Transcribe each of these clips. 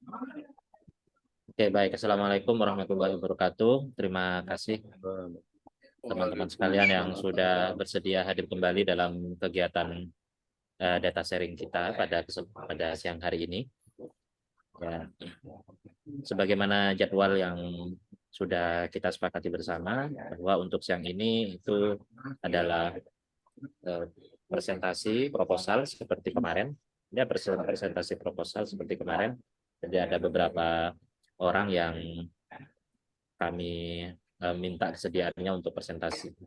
Oke, baik. Assalamualaikum warahmatullahi wabarakatuh. Terima kasih teman-teman sekalian yang sudah bersedia hadir kembali dalam kegiatan data sharing kita pada siang hari ini. Ya, sebagaimana jadwal yang sudah kita sepakati bersama bahwa untuk siang ini itu adalah presentasi proposal seperti kemarin. Ya, presentasi proposal seperti kemarin. Jadi ada beberapa orang yang kami minta kesediaannya untuk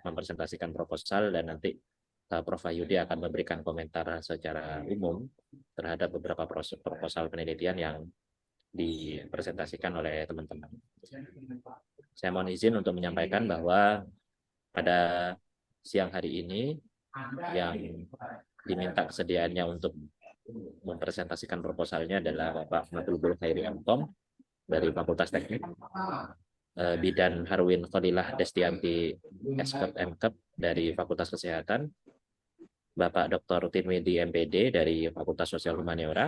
mempresentasikan proposal, dan nanti Prof. Ayudi akan memberikan komentar secara umum terhadap beberapa proposal penelitian yang dipresentasikan oleh teman-teman. Saya mohon izin untuk menyampaikan bahwa pada siang hari ini yang diminta kesediaannya untuk mempresentasikan proposalnya adalah Bapak Matlubul Khairi Antom dari Fakultas Teknik, Bidan Harwin Khalilah Destianti Eskep MKep dari Fakultas Kesehatan, Bapak Dr. Tinwidi MPD dari Fakultas Sosial Humaniora,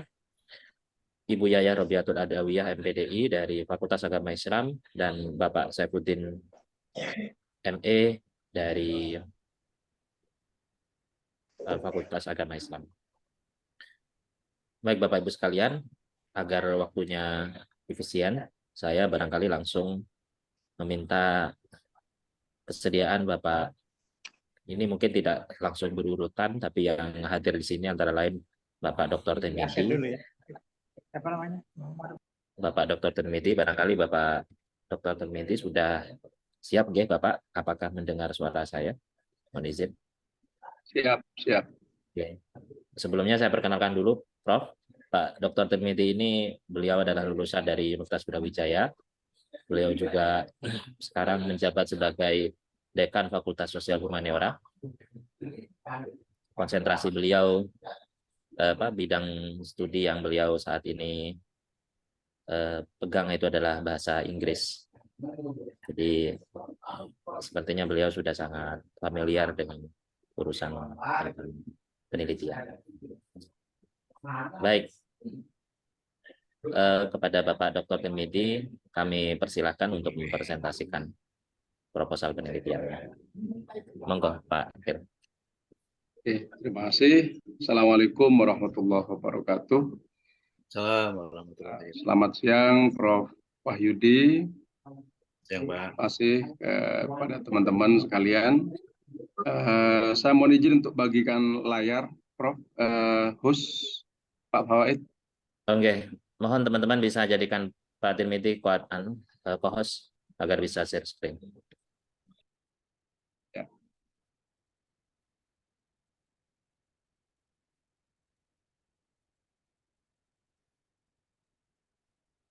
Ibu Yaya Robiatul Adawiyah MPDI dari Fakultas Agama Islam, dan Bapak Saifuddin ME dari Fakultas Agama Islam. Baik Bapak Ibu sekalian, agar waktunya efisien, saya barangkali langsung meminta kesediaan Bapak. Ini mungkin tidak langsung berurutan, tapi yang hadir di sini antara lain Bapak Dr. Tenmedi. Apa namanya? Bapak Dr. Tenmedi, barangkali Bapak Dr. Tenmedi sudah siap, nggih Bapak? Apakah mendengar suara saya? Mohon izin. Siap, siap. Oke. Sebelumnya saya perkenalkan dulu, Prof. Pak Dr. Tenmedi ini, beliau adalah lulusan dari Universitas Brawijaya. Beliau juga sekarang menjabat sebagai Dekan Fakultas Sosial Humaniora. Konsentrasi beliau, bidang studi yang beliau saat ini pegang itu adalah bahasa Inggris. Jadi sepertinya beliau sudah sangat familiar dengan urusan penelitian. Baik, kepada Bapak Dr. Tenmedi kami persilahkan untuk mempresentasikan proposal penelitiannya. Monggo Pak. Oke, terima kasih. Assalamualaikum warahmatullahi wabarakatuh. Selamat siang, Prof. Wahyudi. Terima kasih kepada teman-teman sekalian. Saya mohon izin untuk bagikan layar, Prof. Host Pak Fawaid. Oke, mohon teman-teman bisa jadikan Pak Tenmedi co-host agar bisa share screen. Ya.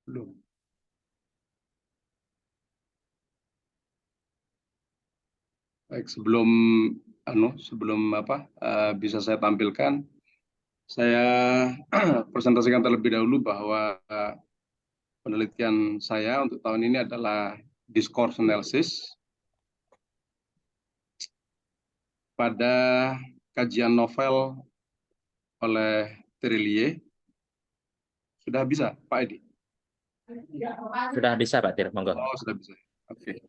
Belum. Baik, sebelum bisa saya tampilkan, saya presentasikan terlebih dahulu bahwa penelitian saya untuk tahun ini adalah discourse analysis pada kajian novel oleh Trillier. Sudah bisa, Pak Edi? Sudah bisa Pak Tir, monggo. Oh, sudah bisa. Oke.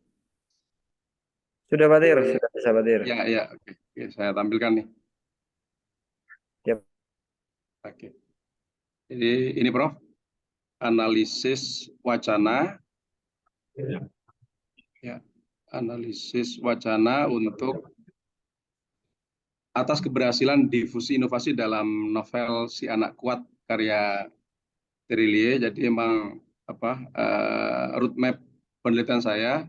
Sudah Pak Tir, sudah bisa Pak Tir. Ya, oke. Saya tampilkan nih. Yep. Oke. Jadi ini Prof, analisis wacana. Ya, analisis wacana untuk atas keberhasilan difusi inovasi dalam novel Si Anak Kuat karya Trillier. Jadi emang roadmap penelitian saya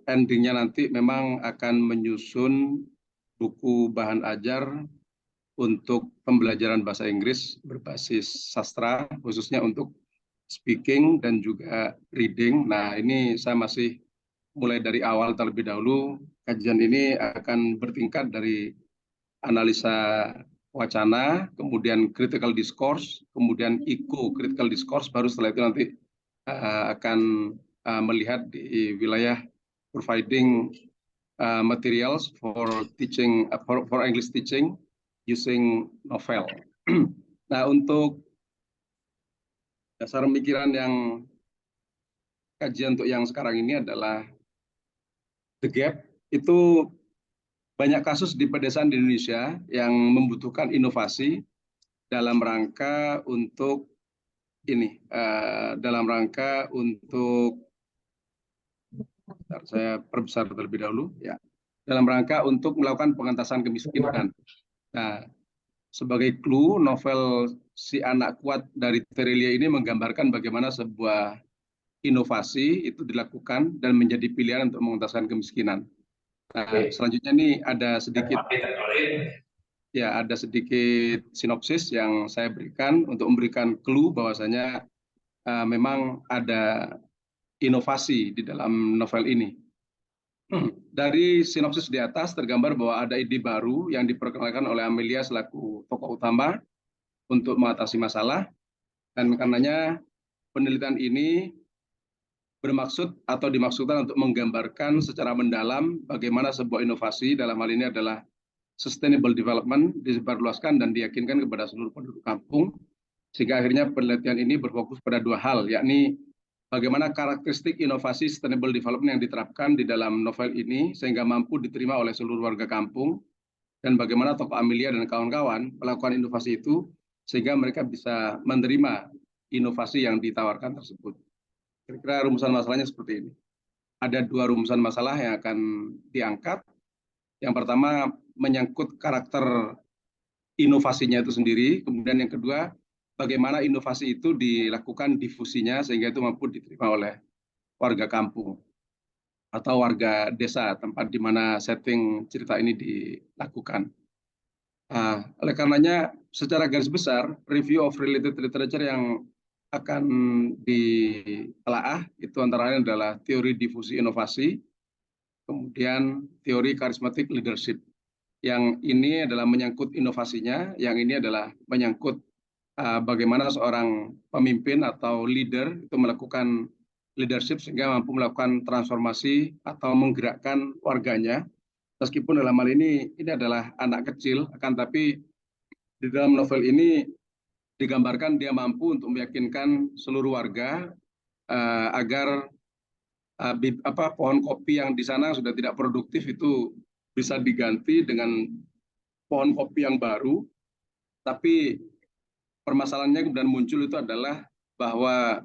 endingnya nanti memang akan menyusun buku bahan ajar untuk pembelajaran bahasa Inggris berbasis sastra, khususnya untuk speaking dan juga reading. Nah, ini saya masih mulai dari awal terlebih dahulu. Kajian ini akan bertingkat dari analisa wacana, kemudian critical discourse, kemudian eco-critical discourse, baru setelah itu nanti akan melihat di wilayah providing materials for teaching, for English teaching using novel. Nah, untuk Dasar pemikiran yang kajian untuk yang sekarang ini adalah the gap. Itu banyak kasus di pedesaan di Indonesia yang membutuhkan inovasi dalam rangka untuk dalam rangka untuk saya perbesar terlebih dahulu ya, dalam rangka untuk melakukan pengentasan kemiskinan. Nah, sebagai clue, novel Si Anak Kuat dari Terelia ini menggambarkan bagaimana sebuah inovasi itu dilakukan dan menjadi pilihan untuk mengentaskan kemiskinan. Nah, selanjutnya ini ada sedikit sinopsis yang saya berikan untuk memberikan clue bahwasanya memang ada inovasi di dalam novel ini. Dari sinopsis di atas tergambar bahwa ada ide baru yang diperkenalkan oleh Amelia selaku tokoh utama untuk mengatasi masalah, dan karenanya penelitian ini bermaksud atau dimaksudkan untuk menggambarkan secara mendalam bagaimana sebuah inovasi, dalam hal ini adalah sustainable development, disebarluaskan dan diyakinkan kepada seluruh penduduk kampung, sehingga akhirnya penelitian ini berfokus pada dua hal, yakni bagaimana karakteristik inovasi sustainable development yang diterapkan di dalam novel ini sehingga mampu diterima oleh seluruh warga kampung, dan bagaimana tokoh Amelia dan kawan-kawan melakukan inovasi itu sehingga mereka bisa menerima inovasi yang ditawarkan tersebut. Kira-kira rumusan masalahnya seperti ini. Ada dua rumusan masalah yang akan diangkat. Yang pertama menyangkut karakter inovasinya itu sendiri, kemudian yang kedua bagaimana inovasi itu dilakukan difusinya sehingga itu mampu diterima oleh warga kampung atau warga desa tempat di mana setting cerita ini dilakukan. Oleh karenanya secara garis besar review of related literature yang akan ditelaah itu antara lain adalah teori difusi inovasi, kemudian teori charismatic leadership. Yang ini adalah menyangkut inovasinya, yang ini adalah menyangkut bagaimana seorang pemimpin atau leader itu melakukan leadership sehingga mampu melakukan transformasi atau menggerakkan warganya. Meskipun dalam hal ini adalah anak kecil, akan tapi di dalam novel ini digambarkan dia mampu untuk meyakinkan seluruh warga agar pohon kopi yang di sana sudah tidak produktif itu bisa diganti dengan pohon kopi yang baru. Tapi permasalahannya kemudian muncul itu adalah bahwa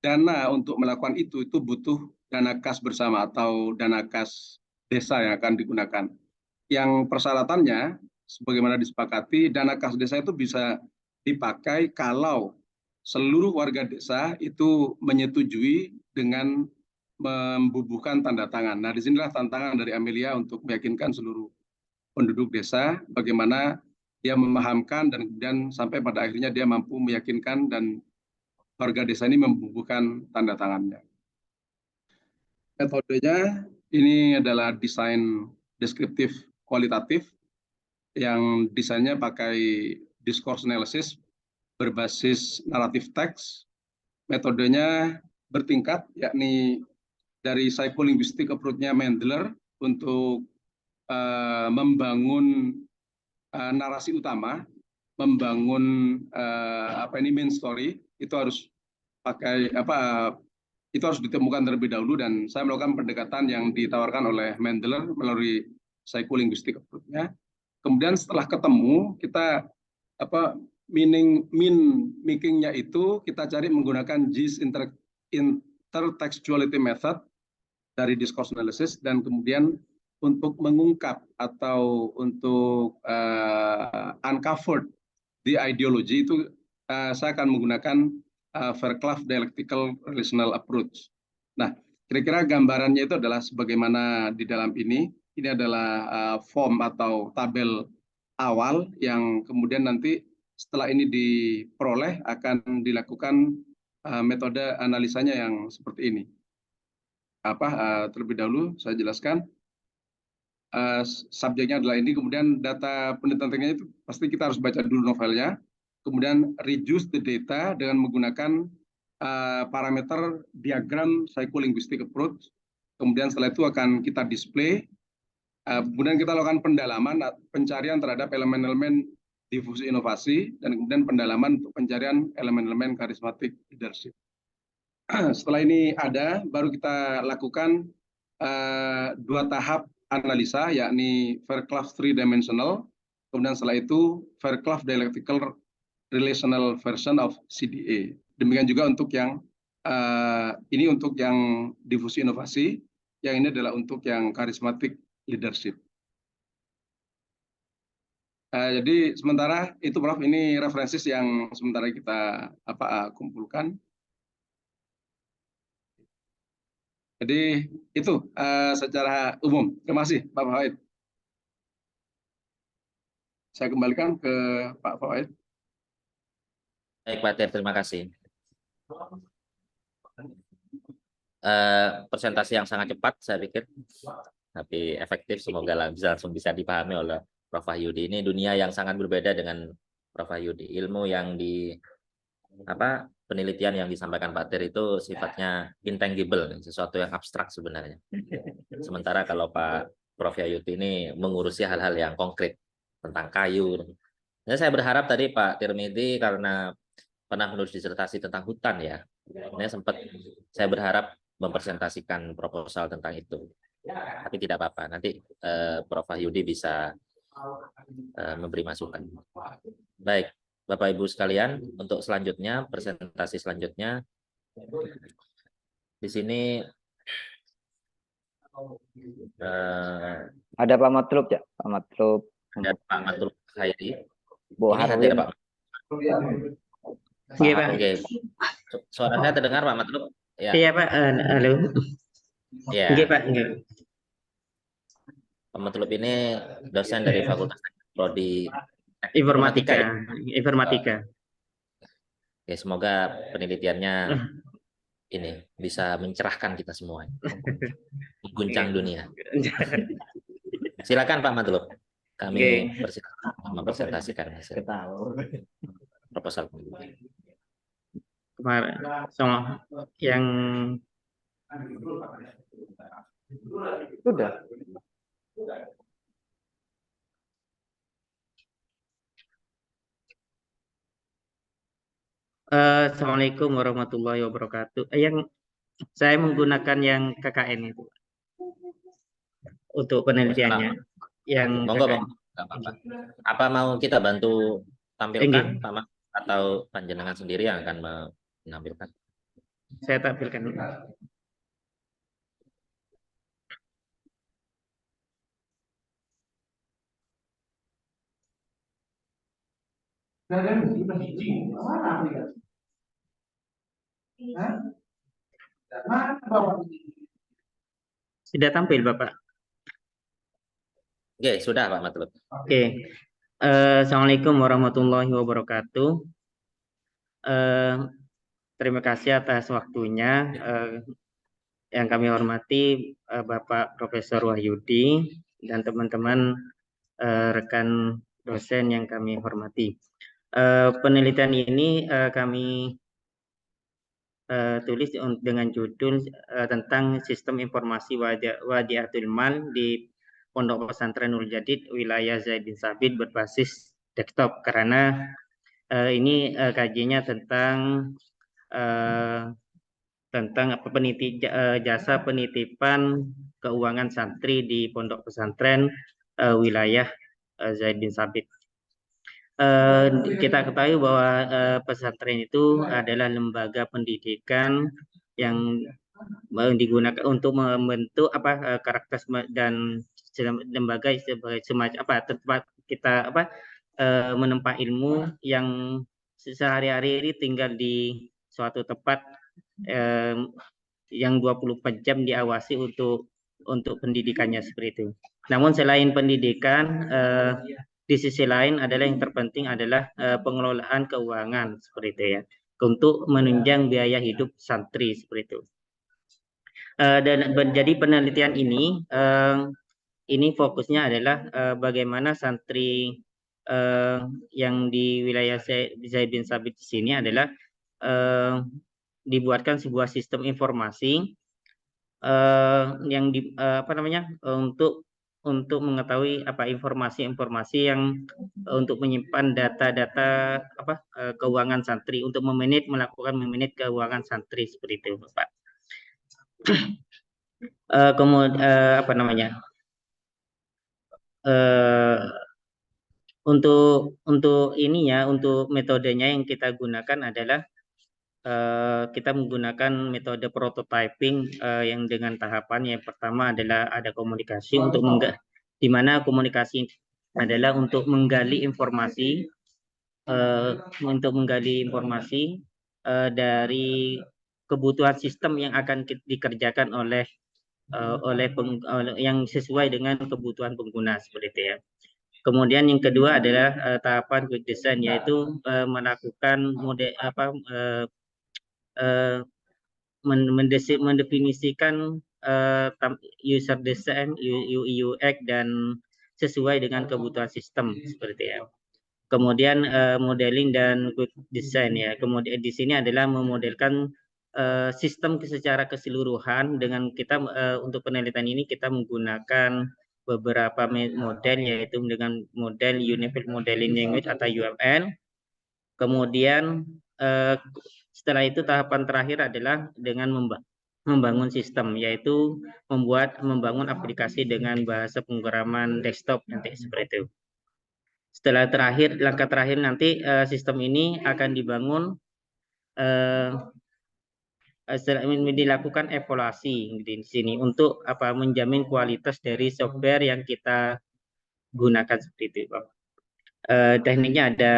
dana untuk melakukan itu butuh dana kas bersama atau dana kas desa yang akan digunakan. Yang persyaratannya sebagaimana disepakati, dana kas desa itu bisa dipakai kalau seluruh warga desa itu menyetujui dengan membubuhkan tanda tangan. Nah, disinilah tantangan dari Amelia untuk meyakinkan seluruh penduduk desa bagaimana dia memahamkan dan kemudian sampai pada akhirnya dia mampu meyakinkan dan warga desa ini membubuhkan tanda tangannya. Metodenya ini adalah desain deskriptif kualitatif yang desainnya pakai discourse analysis berbasis naratif teks. Metodenya bertingkat, yakni dari psycholinguistic approach-nya Mendler untuk membangun narasi utama, membangun main story, itu harus pakai itu harus ditemukan terlebih dahulu, dan saya melakukan pendekatan yang ditawarkan oleh Mendler melalui psycholinguistic approach-nya. Kemudian setelah ketemu, kita meaning-nya itu kita cari menggunakan JIS intertextuality method dari discourse analysis, dan kemudian untuk mengungkap atau untuk uncovered the ideology itu saya akan menggunakan Fairclough dialectical relational approach. Nah, kira-kira gambarannya itu adalah sebagaimana di dalam ini. Ini adalah form atau tabel awal yang kemudian nanti setelah ini diperoleh akan dilakukan metode analisanya yang seperti ini. Terlebih dahulu saya jelaskan. Subjeknya adalah ini, kemudian data penelitian tekniknya itu pasti kita harus baca dulu novelnya, kemudian reduce the data dengan menggunakan parameter diagram psycholinguistic approach, kemudian setelah itu akan kita display, kemudian kita lakukan pendalaman, pencarian terhadap elemen-elemen difusi inovasi, dan kemudian pendalaman untuk pencarian elemen-elemen karismatik leadership. Setelah ini ada, baru kita lakukan 2 tahap analisa, yakni Fairclough 3-dimensional, kemudian setelah itu Fairclough dialectical relational version of CDA. Demikian juga untuk yang ini untuk yang difusi inovasi, yang ini adalah untuk yang karismatik leadership. Jadi sementara itu Prof, ini referensi yang sementara kita kumpulkan. Jadi itu secara umum. Terima kasih Pak Fawait. Saya kembalikan ke Pak Fawait. Baik Pak Tir, terima kasih. Presentasi yang sangat cepat saya pikir, tapi efektif, semoga langsung bisa dipahami oleh Prof. Wahyudi. Ini dunia yang sangat berbeda dengan Prof. Wahyudi. Ilmu yang penelitian yang disampaikan Pak Tir itu sifatnya intangible, sesuatu yang abstrak sebenarnya. Sementara kalau Pak Prof. Wahyudi ini mengurusi hal-hal yang konkret tentang kayu. Nah, saya berharap tadi Pak Tirmidzi karena pernah menulis disertasi tentang hutan ya, ini sempat saya berharap mempresentasikan proposal tentang itu. Tapi tidak apa-apa, nanti Prof. Wahyudi bisa memberi masukan. Baik, Bapak Ibu sekalian, untuk selanjutnya, presentasi selanjutnya, di sini Ada Pak Matlub ya, Pak Matlub. ada Pak Matlub Khairi. Bu Ini Harwin. hadir Pak. Iya Pak. Oke. Suara saya terdengar Pak Matlub? Ya. Iya Pak. Halo. Ya. Iya Pak. Iya. Pak Matlub ini dosen dari Fakultas Prodi Informatika. Ya? Informatika. Oke, semoga penelitiannya ini bisa mencerahkan kita semua, mengguncang dunia. Silakan Pak Matlub, kami persilakan mempresentasikan hasil proposal. Kemarin sama yang Sudah. Assalamualaikum warahmatullahi wabarakatuh. Yang saya menggunakan yang KKN itu untuk penelitiannya. Yang monggo Bang. Apa mau kita bantu tampilkan Pak Mas, atau panjenengan sendiri yang akan menampilkan? Saya tampilkan. Sudah tampil Bapak? Oke, sudah Pak Matlub. Oke. Assalamualaikum warahmatullahi wabarakatuh. Terima kasih atas waktunya. Yang kami hormati Bapak Profesor Wahyudi dan teman-teman rekan dosen yang kami hormati. Penelitian ini kami tulis dengan judul tentang sistem informasi Wadiatul Mal di Pondok Pesantren Nurul Jadid wilayah Zaid bin Sabit berbasis desktop, karena ini kajiannya tentang jasa penitipan keuangan santri di Pondok Pesantren wilayah Zaid bin Sabit. Kita ketahui bahwa pesantren itu adalah lembaga pendidikan yang digunakan untuk membentuk karakter dan lembaga sebagai semacam tempat kita menempa ilmu yang sehari-hari ini tinggal di suatu tempat yang 24 jam diawasi untuk pendidikannya seperti itu. Namun selain pendidikan, di sisi lain adalah yang terpenting adalah pengelolaan keuangan seperti itu ya, untuk menunjang biaya hidup santri seperti itu. Dan jadi penelitian ini fokusnya adalah bagaimana santri yang di wilayah Zaid bin Sabit di sini adalah dibuatkan sebuah sistem informasi yang untuk mengetahui informasi-informasi yang untuk menyimpan data-data keuangan santri, untuk melakukan memanage keuangan santri seperti itu, Bapak. Kemudian untuk ininya, untuk metodenya yang kita gunakan adalah kita menggunakan metode prototyping yang dengan tahapan. Yang pertama adalah ada komunikasi, di mana komunikasi adalah untuk menggali informasi dari kebutuhan sistem yang akan dikerjakan yang sesuai dengan kebutuhan pengguna seperti itu ya. Kemudian yang kedua adalah tahapan quick design, yaitu melakukan mendefinisikan user design, UI UX dan sesuai dengan kebutuhan sistem seperti ya. Kemudian modeling dan quick design ya. Kemudian di sini adalah memodelkan sistem secara keseluruhan. Dengan kita untuk penelitian ini kita menggunakan beberapa model, yaitu dengan model Unified Modeling Language atau UML. Kemudian setelah itu tahapan terakhir adalah dengan membangun sistem, yaitu membangun aplikasi dengan bahasa pemrograman desktop nanti seperti itu. Setelah langkah terakhir nanti sistem ini akan dibangun, dilakukan evaluasi di sini untuk menjamin kualitas dari software yang kita gunakan seperti itu, Pak. Tekniknya ada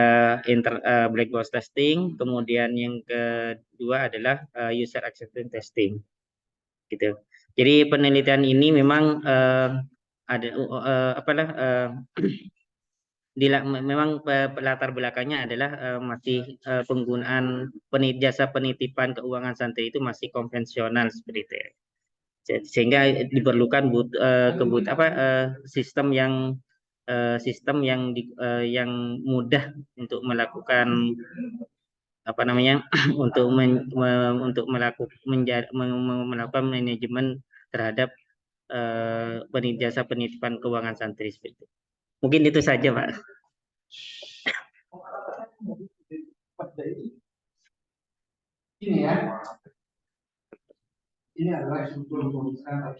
black box testing, kemudian yang kedua adalah user acceptance testing, gitu. Jadi penelitian ini memang memang latar belakangnya adalah masih penggunaan jasa penitipan keuangan santri itu masih konvensional seperti itu ya. Sehingga diperlukan sistem yang mudah untuk melakukan untuk melakukan manajemen terhadap jasa penitipan keuangan santri seperti itu. Mungkin itu saja, Pak. Ini ya. Ini adalah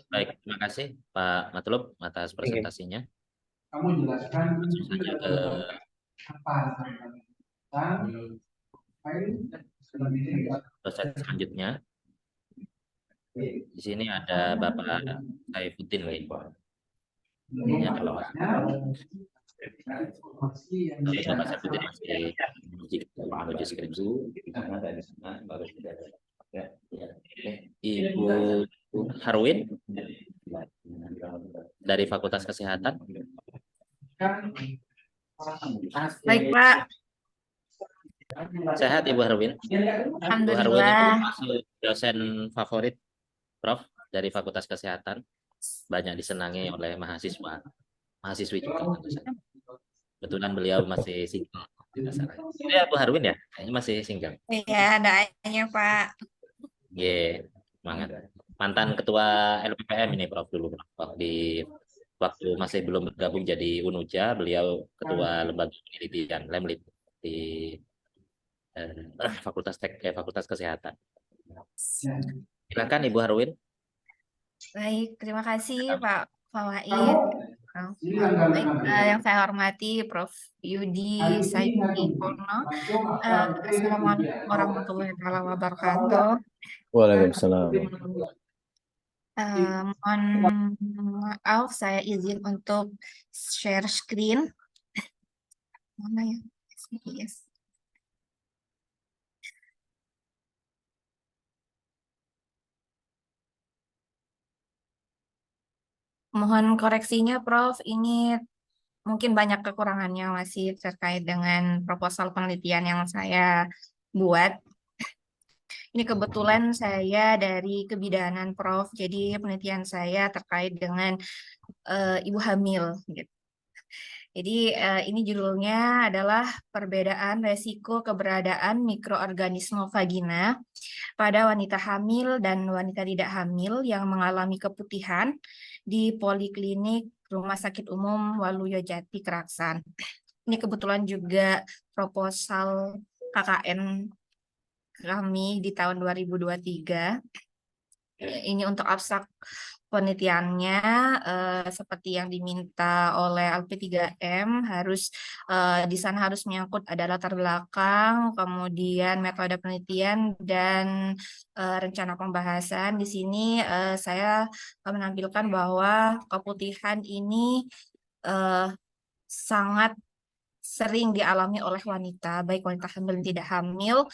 Baik, terima kasih Pak Matlub atas presentasinya. Kamu jelaskan Langsung saja ke proses selanjutnya. Di sini ada Bapak Saifuddin nih. Ini adalah Bapak Saifuddin masih menuju skripsi. Ibu Harwin dari Fakultas Kesehatan. Baik, Pak. Sehat Ibu Harwin? Ibu Harwin itu masuk dosen favorit Prof dari Fakultas Kesehatan. Banyak disenangi oleh mahasiswi juga tentu saja. Kebetulan beliau masih single. Ya Bu Harwin ya? Kayaknya masih single. Iya, doanya Pak. Semangat. Mantan ketua LPPM ini Prof dulu. Waktu masih belum bergabung jadi UNUJA, beliau ketua lembaga penelitian Lemlit di Fakultas Kesehatan. Silakan Ibu Harwin. Baik, terima kasih Pak Fawaid. Baik, yang saya hormati Prof. Yudi Saipurno. Assalamualaikum warahmatullahi wabarakatuh. Waalaikumsalam. Mohon maaf, saya izin untuk share screen. Mana ya? Yes. Mohon koreksinya, Prof. Ini mungkin banyak kekurangannya masih terkait dengan proposal penelitian yang saya buat. Ini kebetulan saya dari kebidanan, Prof. Jadi penelitian saya terkait dengan ibu hamil. Gitu. Jadi ini judulnya adalah perbedaan resiko keberadaan mikroorganisme vagina pada wanita hamil dan wanita tidak hamil yang mengalami keputihan di poliklinik Rumah Sakit Umum Waluyo Jati Keraksan. Ini kebetulan juga proposal KKN kami di tahun 2023. Ini untuk abstrak penelitiannya seperti yang diminta oleh LP3M, harus di sana harus menyangkut ada latar belakang, kemudian metode penelitian dan rencana pembahasan. Di sini saya menampilkan bahwa keputihan ini sangat sering dialami oleh wanita, baik wanita hamil dan tidak hamil,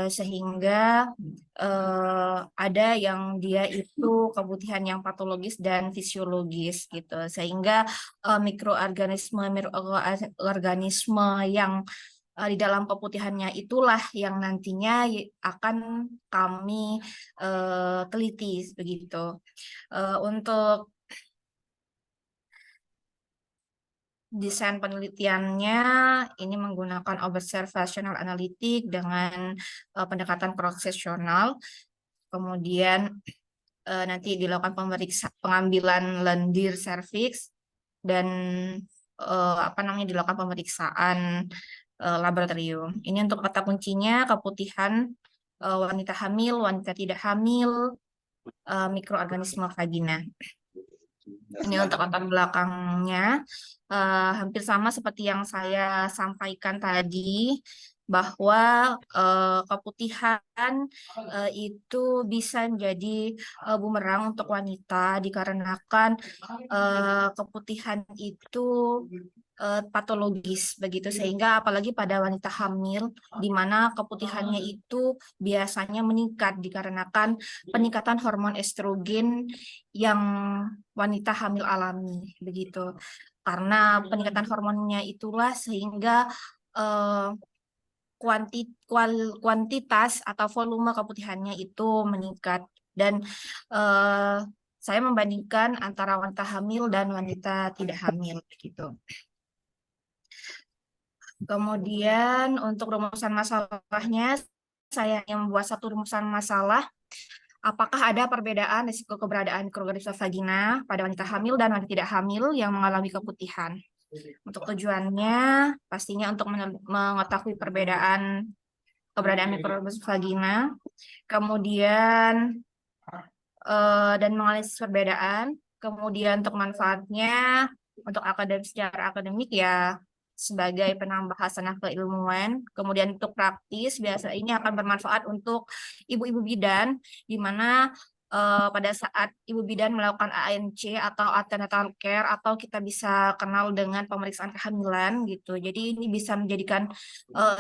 sehingga ada yang dia itu keputihan yang patologis dan fisiologis gitu, sehingga mikroorganisme yang di dalam keputihannya itulah yang nantinya akan kami teliti begitu. Untuk desain penelitiannya ini menggunakan observational analytic dengan pendekatan cross-sectional. Kemudian nanti dilakukan pengambilan lendir serviks dan dilakukan pemeriksaan laboratorium. Ini untuk kata kuncinya keputihan wanita hamil, wanita tidak hamil, mikroorganisme vagina. Ini untuk latar belakangnya hampir sama seperti yang saya sampaikan tadi, bahwa keputihan itu bisa menjadi bumerang untuk wanita dikarenakan keputihan itu patologis begitu, sehingga apalagi pada wanita hamil di mana keputihannya itu biasanya meningkat dikarenakan peningkatan hormon estrogen yang wanita hamil alami begitu. Karena peningkatan hormonnya itulah sehingga kuantitas atau volume keputihannya itu meningkat. Dan saya membandingkan antara wanita hamil dan wanita tidak hamil begitu. Kemudian untuk rumusan masalahnya, saya yang membuat satu rumusan masalah. Apakah ada perbedaan risiko keberadaan mikroorganisme vagina pada wanita hamil dan wanita tidak hamil yang mengalami keputihan? Untuk tujuannya, pastinya untuk mengetahui perbedaan keberadaan mikroorganisme vagina, kemudian dan menganalisis perbedaan, kemudian untuk manfaatnya, untuk secara akademik ya sebagai penambah hasanah keilmuan, kemudian untuk praktis biasa ini akan bermanfaat untuk ibu-ibu bidan, di mana pada saat ibu bidan melakukan ANC atau antenatal care, atau kita bisa kenal dengan pemeriksaan kehamilan gitu. Jadi ini bisa menjadikan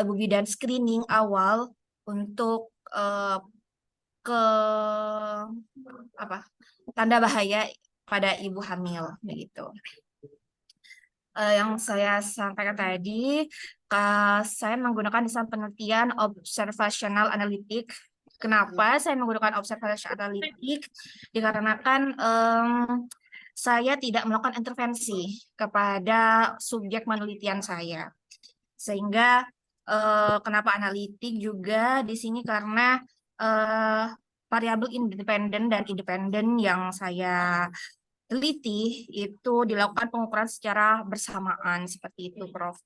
ibu bidan screening awal untuk tanda bahaya pada ibu hamil begitu. Yang saya sampaikan tadi, saya menggunakan desain penelitian observational analytic. Kenapa saya menggunakan observational analytic? Dikarenakan saya tidak melakukan intervensi kepada subjek penelitian saya. Sehingga kenapa analitik juga di sini karena variabel independen dan independen yang saya teliti itu dilakukan pengukuran secara bersamaan seperti itu, Prof.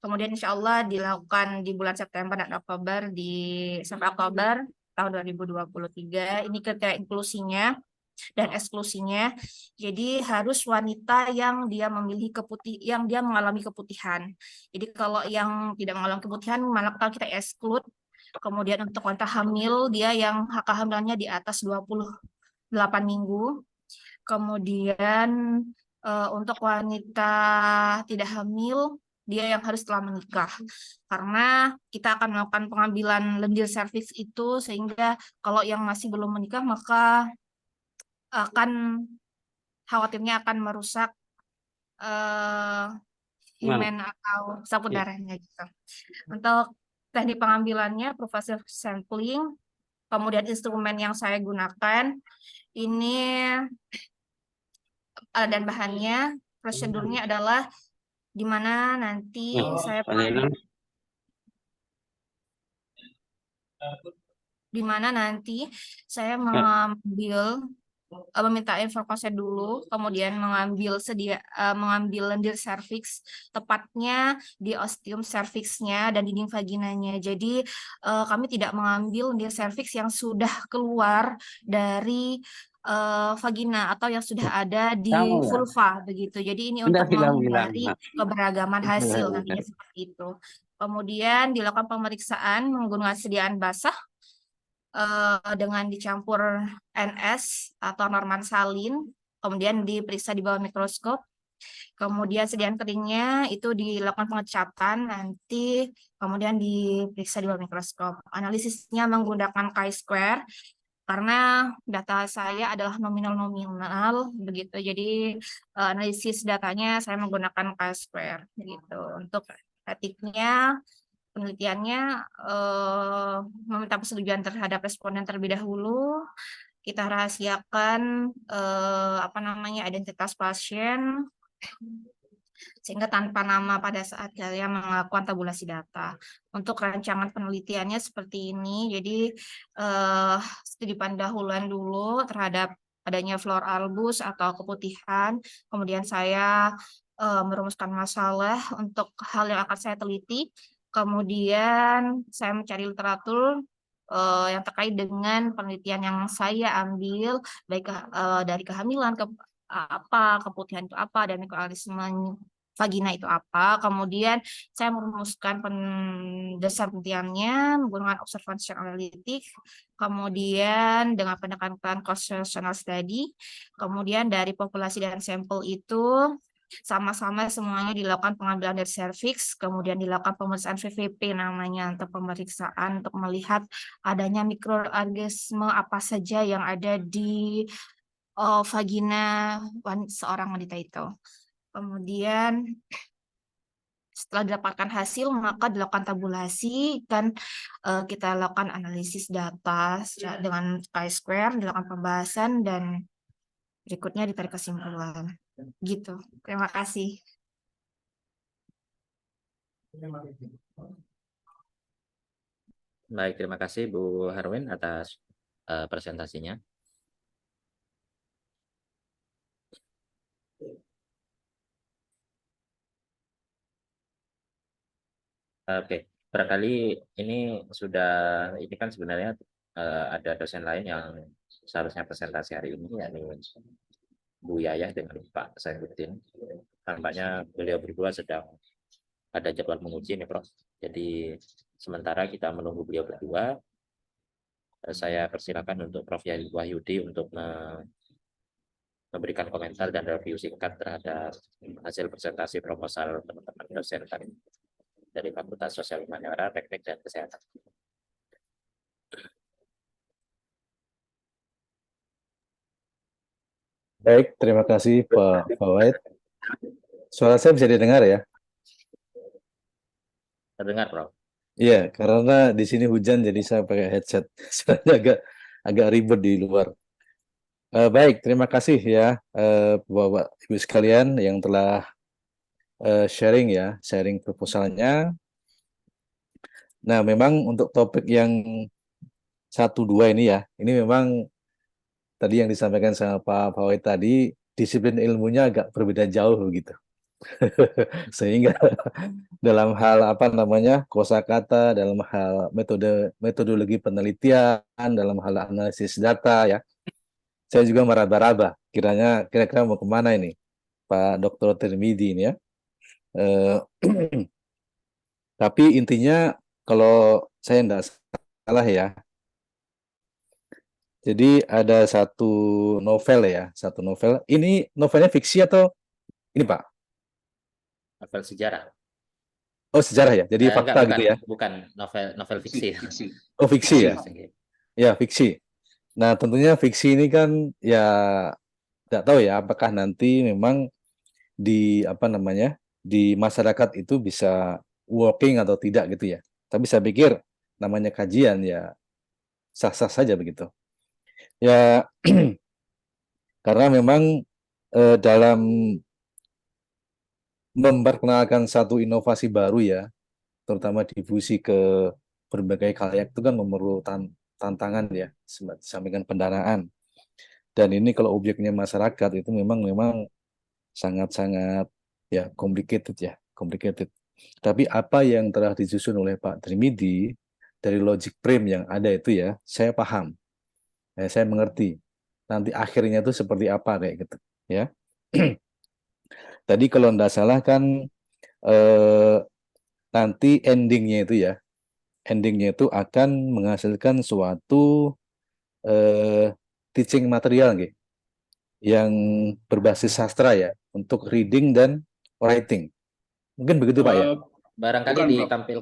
Kemudian insya Allah dilakukan di bulan September dan Oktober sampai Oktober tahun 2023. Ini kriteria inklusinya dan eksklusinya. Jadi harus wanita yang dia mengalami keputihan. Jadi kalau yang tidak mengalami keputihan maka kita exclude. Kemudian untuk wanita hamil dia yang kehamilannya di atas 28 minggu. Kemudian untuk wanita tidak hamil, dia yang harus telah menikah. Karena kita akan melakukan pengambilan lendir serviks itu, sehingga kalau yang masih belum menikah, maka khawatirnya akan merusak himen atau sampul darahnya gitu. Untuk teknik pengambilannya, pervasive sampling, kemudian instrumen yang saya gunakan, ini dan bahannya, prosedurnya adalah di mana nanti saya mengambil meminta info konsen dulu, kemudian mengambil lendir serviks, tepatnya di ostium serviksnya dan dinding vaginanya. Jadi kami tidak mengambil lendir serviks yang sudah keluar dari vagina atau yang sudah ada di vulva begitu. Jadi ini untuk menghindari keberagaman hasil nantinya seperti itu. Kemudian dilakukan pemeriksaan menggunakan sediaan basah dengan dicampur NS atau Norman salin, kemudian diperiksa di bawah mikroskop. Kemudian sediaan keringnya itu dilakukan pengecatan nanti, kemudian diperiksa di bawah mikroskop. Analisisnya menggunakan chi-square karena data saya adalah nominal begitu. Jadi analisis datanya saya menggunakan chi-square begitu. Untuk etiknya penelitiannya meminta persetujuan terhadap responden terlebih dahulu. Kita rahasiakan identitas pasien sehingga tanpa nama pada saat kalian melakukan tabulasi data. Untuk rancangan penelitiannya seperti ini. Jadi studi pendahuluan dulu terhadap adanya flor albus atau keputihan. Kemudian saya merumuskan masalah untuk hal yang akan saya teliti. Kemudian saya mencari literatur yang terkait dengan penelitian yang saya ambil, baik dari kehamilan, keputihan itu apa, dan mikroorganisme vagina itu apa. Kemudian saya merumuskan dasar penelitiannya menggunakan observation analitik, kemudian dengan pendekatan cross-sectional study, kemudian dari populasi dan sampel itu sama-sama semuanya dilakukan pengambilan dari serviks, kemudian dilakukan pemeriksaan VVP namanya untuk pemeriksaan untuk melihat adanya mikroorganisme apa saja yang ada di vagina seorang wanita itu. Kemudian setelah didapatkan hasil maka dilakukan tabulasi dan kita lakukan analisis data dengan chi-square, dilakukan pembahasan dan berikutnya ditarik kesimpulan. Gitu. Terima kasih. Baik, terima kasih Bu Harwin atas presentasinya. Oke, barangkali ini kan sebenarnya ada dosen lain yang seharusnya presentasi hari ini, yakni Bu Yayah dengan Pak Saifuddin. Tampaknya beliau berdua sedang ada jadwal menguji nih, Prof. Jadi sementara kita menunggu beliau berdua, saya persilakan untuk Prof. Wahyudi untuk memberikan komentar dan review singkat terhadap hasil presentasi proposal teman-teman dosen tadi dari Fakultas Sosial Humaniora, Teknik dan Kesehatan. Baik, terima kasih Pak Fawait. Suara saya bisa didengar ya? Terdengar, Prof. Iya, karena di sini hujan jadi saya pakai headset. Suaranya agak ribet di luar. Baik, terima kasih ya Bapak Ibu sekalian yang telah sharing proposalnya. Nah, memang untuk topik yang 1-2 ini ya, ini memang tadi yang disampaikan sama Pak Fawait tadi, disiplin ilmunya agak berbeda jauh begitu. Sehingga dalam hal kosakata, dalam hal metodologi penelitian, dalam hal analisis data ya, saya juga meraba-raba kira-kira mau kemana ini Pak Dr. Tirmidzi ini ya. Tapi intinya kalau saya tidak salah ya, jadi ada satu novel. Ini novelnya fiksi atau ini Pak? Novel sejarah. Oh, sejarah ya. Jadi fakta enggak, gitu ya. Bukan novel fiksi. Oh, fiksi ya. Ya, fiksi. Nah, tentunya fiksi ini kan ya tidak tahu ya apakah nanti memang di di masyarakat itu bisa working atau tidak gitu ya. Tapi saya pikir namanya kajian ya sah-sah saja begitu. Ya karena memang dalam memperkenalkan satu inovasi baru ya, terutama difusi ke berbagai khalayak itu kan memerlukan tantangan ya, sampaikan pendanaan. Dan ini kalau objeknya masyarakat itu memang sangat-sangat ya complicated. Tapi apa yang telah disusun oleh Pak Trimidi dari logic frame yang ada itu ya, saya paham, saya mengerti. Nanti akhirnya itu seperti apa kayak gitu, ya. Tadi kalau tidak salah kan nanti endingnya itu akan menghasilkan suatu teaching material gitu, yang berbasis sastra ya, untuk reading dan writing. Mungkin begitu Pak ya? Barangkali Bukan, Prof.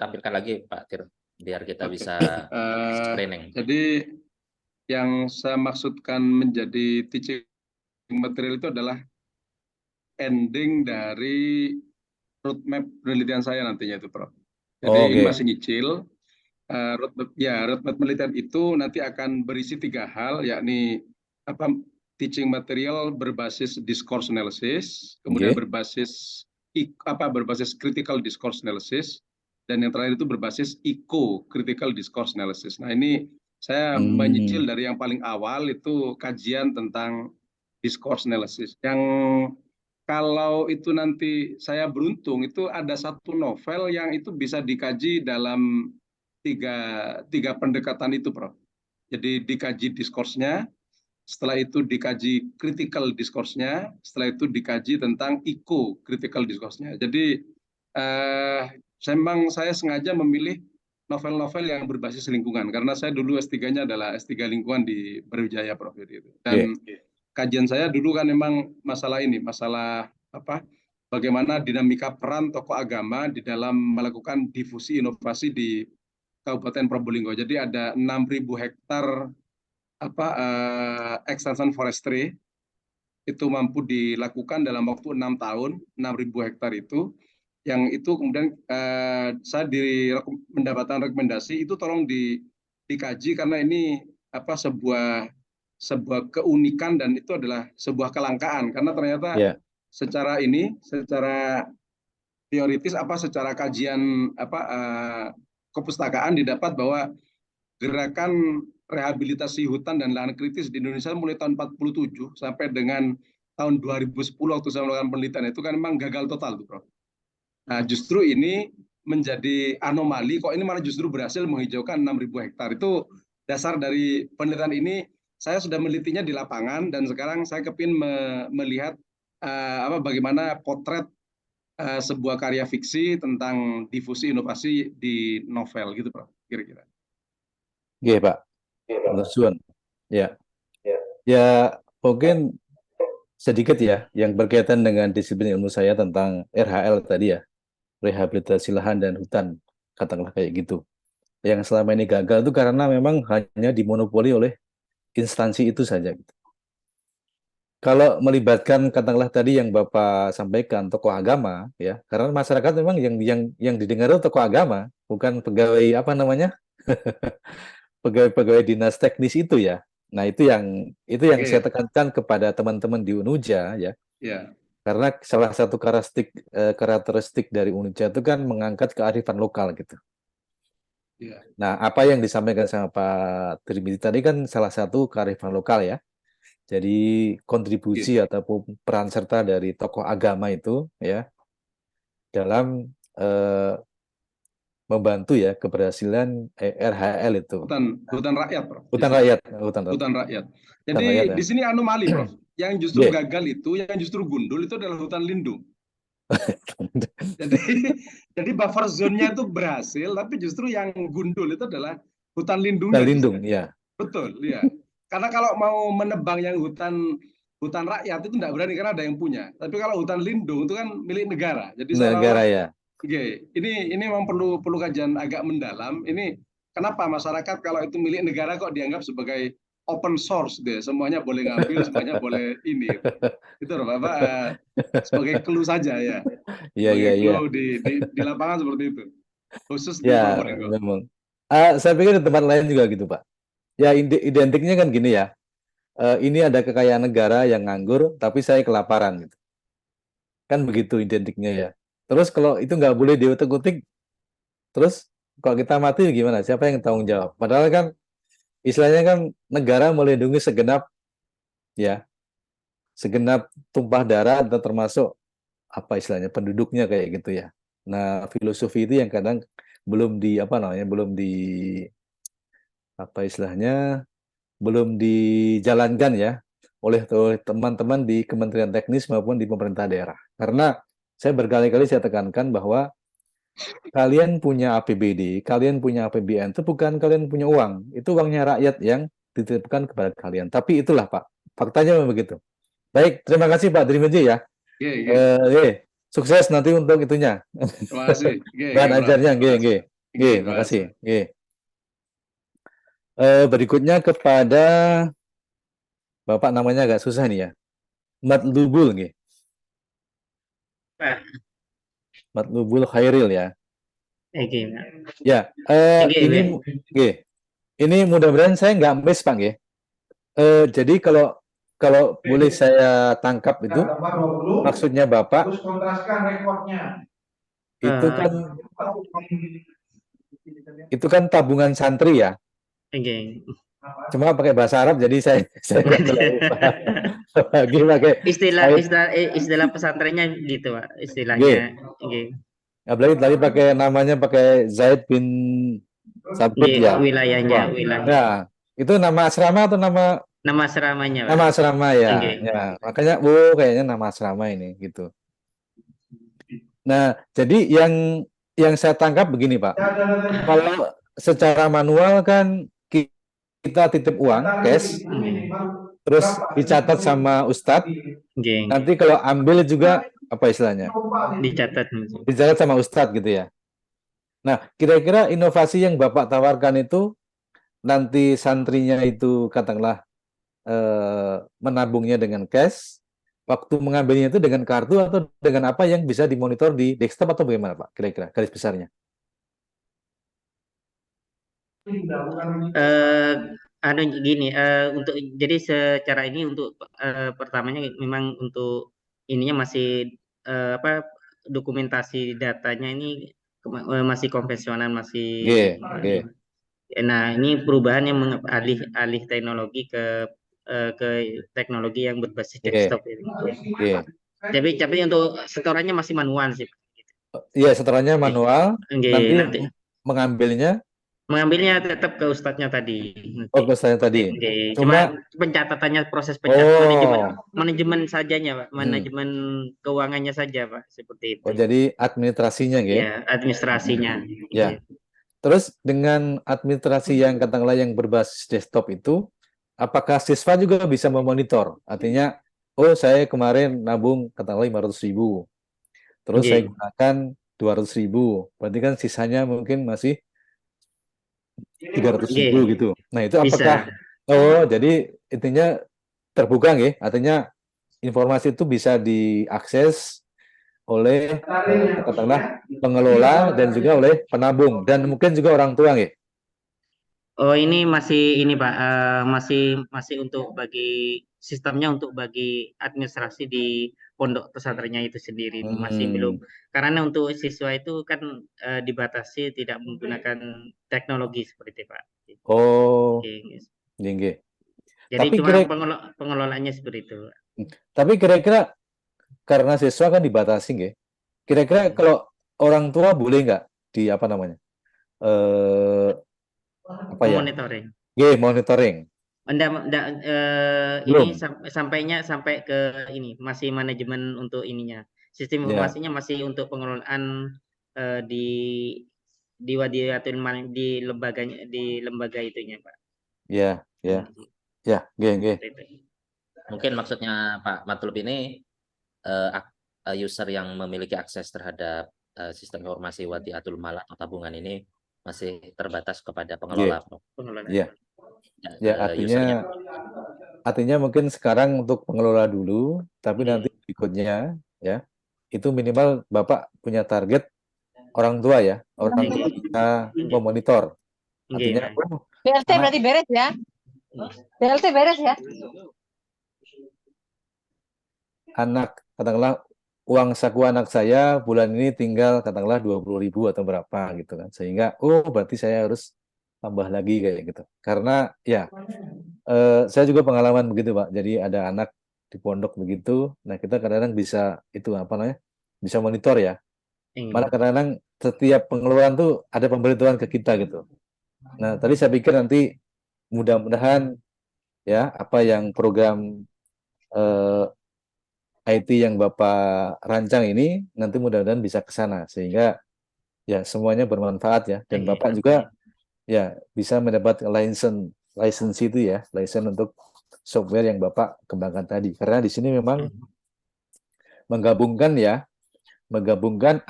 tampilkan lagi Pak Tir, biar kita Oke. bisa screening. Jadi yang saya maksudkan menjadi teaching material itu adalah ending dari roadmap penelitian saya nantinya itu, Prof. Jadi Oh, ini oke. masih nyicil. Roadmap penelitian itu nanti akan berisi 3 hal, yakni teaching material berbasis discourse analysis, kemudian Oke. berbasis critical discourse analysis, dan yang terakhir itu berbasis critical discourse analysis. Nah, ini saya menyicil dari yang paling awal itu kajian tentang discourse analysis. Yang kalau itu nanti saya beruntung itu ada satu novel yang itu bisa dikaji dalam tiga pendekatan itu, Prof. Jadi dikaji discourse-nya, setelah itu dikaji critical discourse-nya, setelah itu dikaji tentang critical discourse-nya. Jadi saya sengaja memilih novel-novel yang berbasis lingkungan, karena saya dulu S3-nya adalah S3 lingkungan di Brawijaya, Prof. Dan kajian saya dulu kan memang masalah bagaimana dinamika peran tokoh agama di dalam melakukan difusi inovasi di Kabupaten Probolinggo. Jadi ada 6.000 hektar extension forestry itu mampu dilakukan dalam waktu 6 tahun, 6.000 hektar itu. Yang itu kemudian saya mendapatkan rekomendasi itu tolong dikaji, karena ini sebuah keunikan dan itu adalah sebuah kelangkaan, karena ternyata secara teoritis secara kajian kepustakaan didapat bahwa gerakan rehabilitasi hutan dan lahan kritis di Indonesia mulai tahun 47 sampai dengan tahun 2010 waktu saya melakukan penelitian itu kan memang gagal total tuh, Prof. Nah, justru ini menjadi anomali, kok ini malah justru berhasil menghijaukan 6.000 hektar. Itu dasar dari penelitian ini. Saya sudah menelitinya di lapangan dan sekarang saya kepingin melihat bagaimana potret sebuah karya fiksi tentang difusi inovasi di novel gitu, Prof. Kira-kira. Oke, Pak. Suwun. Ya. Ya, mungkin sedikit ya yang berkaitan dengan disiplin ilmu saya tentang RHL tadi ya. Rehabilitasi lahan dan hutan, katakanlah kayak gitu. Yang selama ini gagal itu karena memang hanya dimonopoli oleh instansi itu saja. Kalau melibatkan katakanlah tadi yang Bapak sampaikan tokoh agama ya, karena masyarakat memang yang didengar itu tokoh agama, bukan pegawai pegawai dinas teknis itu ya. Nah, itu yang saya tekankan kepada teman-teman di Unuja ya. Karena salah satu karakteristik dari Unuja itu kan mengangkat kearifan lokal gitu. Nah, apa yang disampaikan sama Pak Trimidi tadi kan salah satu kearifan lokal ya. Jadi kontribusi ataupun peran serta dari tokoh agama itu ya dalam membantu ya keberhasilan RHL itu. Hutan rakyat, Prof. Hutan rakyat. Jadi di sini anomali, Prof. Yang justru gagal itu, yang justru gundul itu adalah hutan lindung. Jadi buffer zone-nya itu berhasil, tapi justru yang gundul itu adalah hutan lindungnya. Hutan lindung, ya. Betul, ya. Karena kalau mau menebang yang hutan rakyat itu tidak berani karena ada yang punya. Tapi kalau hutan lindung itu kan milik negara. Jadi negara ya. Ini memang perlu kajian agak mendalam. Ini kenapa masyarakat kalau itu milik negara kok dianggap sebagai open source deh, semuanya boleh ngambil, semuanya boleh ini. Itu loh, Bapak, sebagai clue saja ya. Iya. Di lapangan seperti itu. Khusus di ya, Probolinggo. memang. Saya pikir di tempat lain juga gitu, Pak. Ya, identiknya kan gini ya. Ini ada kekayaan negara yang nganggur, tapi saya kelaparan gitu. Kan begitu identiknya ya. Terus kalau itu nggak boleh diutik-utik, terus kalau kita mati gimana? Siapa yang tanggung jawab? Padahal kan istilahnya kan negara melindungi segenap ya, segenap tumpah darah atau termasuk apa istilahnya penduduknya kayak gitu ya. Nah, filosofi itu yang kadang belum di apa namanya, belum di apa istilahnya, belum dijalankan ya oleh teman-teman di Kementerian Teknis maupun di pemerintah daerah. Karena saya berkali-kali saya tekankan bahwa kalian punya APBD, kalian punya APBN, itu bukan kalian punya uang, itu uangnya rakyat yang dititipkan kepada kalian. Tapi itulah Pak, faktanya memang begitu. Baik, terima kasih Pak Drimeji ya. Sukses nanti untuk itunya. Terima kasih. Bahan ajarnya, terima kasih. Berikutnya kepada Bapak namanya agak susah nih ya. Matlubul nggih. Pak. Matlubul Khairil ya. Oke, Ya, ini mudah-mudahan saya nggak miss Pak nggih. Jadi kalau boleh saya tangkap itu maksudnya Bapak Terus kontraskan rekornya. itu kan tabungan santri ya. Oke. Cuma pakai bahasa Arab jadi saya nggak terlalu paham. Lagi pakai istilah pesantrennya gitu Pak, istilahnya. Oke. Apalagi tadi pakai Zaid bin Sabit ya. Wilayahnya. Nah, itu nama asrama atau nama asramanya, Pak? Nama asrama ya. Okay. Ya, makanya kayaknya nama asrama ini gitu. Nah, jadi yang saya tangkap begini, Pak. Kalau secara manual kan kita titip uang cash, terus dicatat sama Ustadz. Nanti kalau ambil juga apa istilahnya? Dicatat sama Ustadz gitu ya. Nah, kira-kira inovasi yang Bapak tawarkan itu nanti santrinya itu katakanlah menabungnya dengan cash, waktu mengambilnya itu dengan kartu atau dengan apa yang bisa dimonitor di desktop atau bagaimana Pak? Kira-kira garis besarnya? Untuk jadi secara ini untuk pertamanya memang untuk ininya masih dokumentasi datanya ini masih konvensional, masih. Nah, ini perubahan yang alih teknologi ke teknologi yang berbasis desktop. Tapi untuk setorannya masih manual sih. Iya, setorannya manual. Nanti mengambilnya tetap ke ustadznya tadi. Oh, ke ustadznya tadi. Cuma pencatatannya, proses manajemen sajanya, Pak. Manajemen keuangannya saja, Pak. Seperti itu. Oh, jadi administrasinya, gitu? Ya, administrasinya. Ya. Terus dengan administrasi yang katakanlah yang berbasis desktop itu, apakah siswa juga bisa memonitor? Artinya, saya kemarin nabung katakanlah 500.000. Terus saya gunakan 200.000. Berarti kan sisanya mungkin masih 300.000 gitu. Nah, itu apakah jadi intinya terbuka nggih? Artinya informasi itu bisa diakses oleh katakanlah pengelola dan juga oleh penabung dan mungkin juga orang tua nggih. Oh, ini masih ini Pak, masih untuk bagi sistemnya untuk bagi administrasi di pondok pesantrennya itu sendiri, masih belum, karena untuk siswa itu kan dibatasi tidak menggunakan teknologi seperti itu Pak. Oh, nggih. Jadi tapi cuma pengelolaannya seperti itu. Tapi kira-kira karena siswa kan dibatasi nggih. Kira-kira kalau orang tua boleh nggak di apa namanya? Monitoring. Monitoring. Ini sampai ke ini masih manajemen untuk ininya. Sistem informasinya masih untuk pengelolaan di wadiatul di lembaga itunya, Pak. Ya, nggih. Mungkin maksudnya Pak Matlub ini user yang memiliki akses terhadap sistem informasi wadiatul mal atau tabungan ini masih terbatas kepada pengelola. Iya. Ya, artinya mungkin sekarang untuk pengelola dulu, tapi nanti berikutnya ya, itu minimal Bapak punya target orang tua ya, orang tua bisa memonitor. Artinya BLT berarti beres ya? BLT beres ya? Anak, katakanlah uang saku anak saya bulan ini tinggal katakanlah 20.000 atau berapa gitu kan. Sehingga berarti saya harus tambah lagi kayak gitu. Karena ya saya juga pengalaman begitu Pak. Jadi ada anak di pondok begitu. Nah kita kadang-kadang bisa itu apa namanya, bisa monitor ya. Malah Iya. kadang-kadang setiap pengeluaran tuh ada pemberitahuan ke kita gitu. Nah tadi saya pikir nanti mudah-mudahan ya apa yang program IT yang Bapak rancang ini nanti mudah-mudahan bisa ke sana sehingga ya semuanya bermanfaat ya, dan Iya. Bapak juga ya bisa mendapat license itu ya, license untuk software yang Bapak kembangkan tadi. Karena di sini memang menggabungkan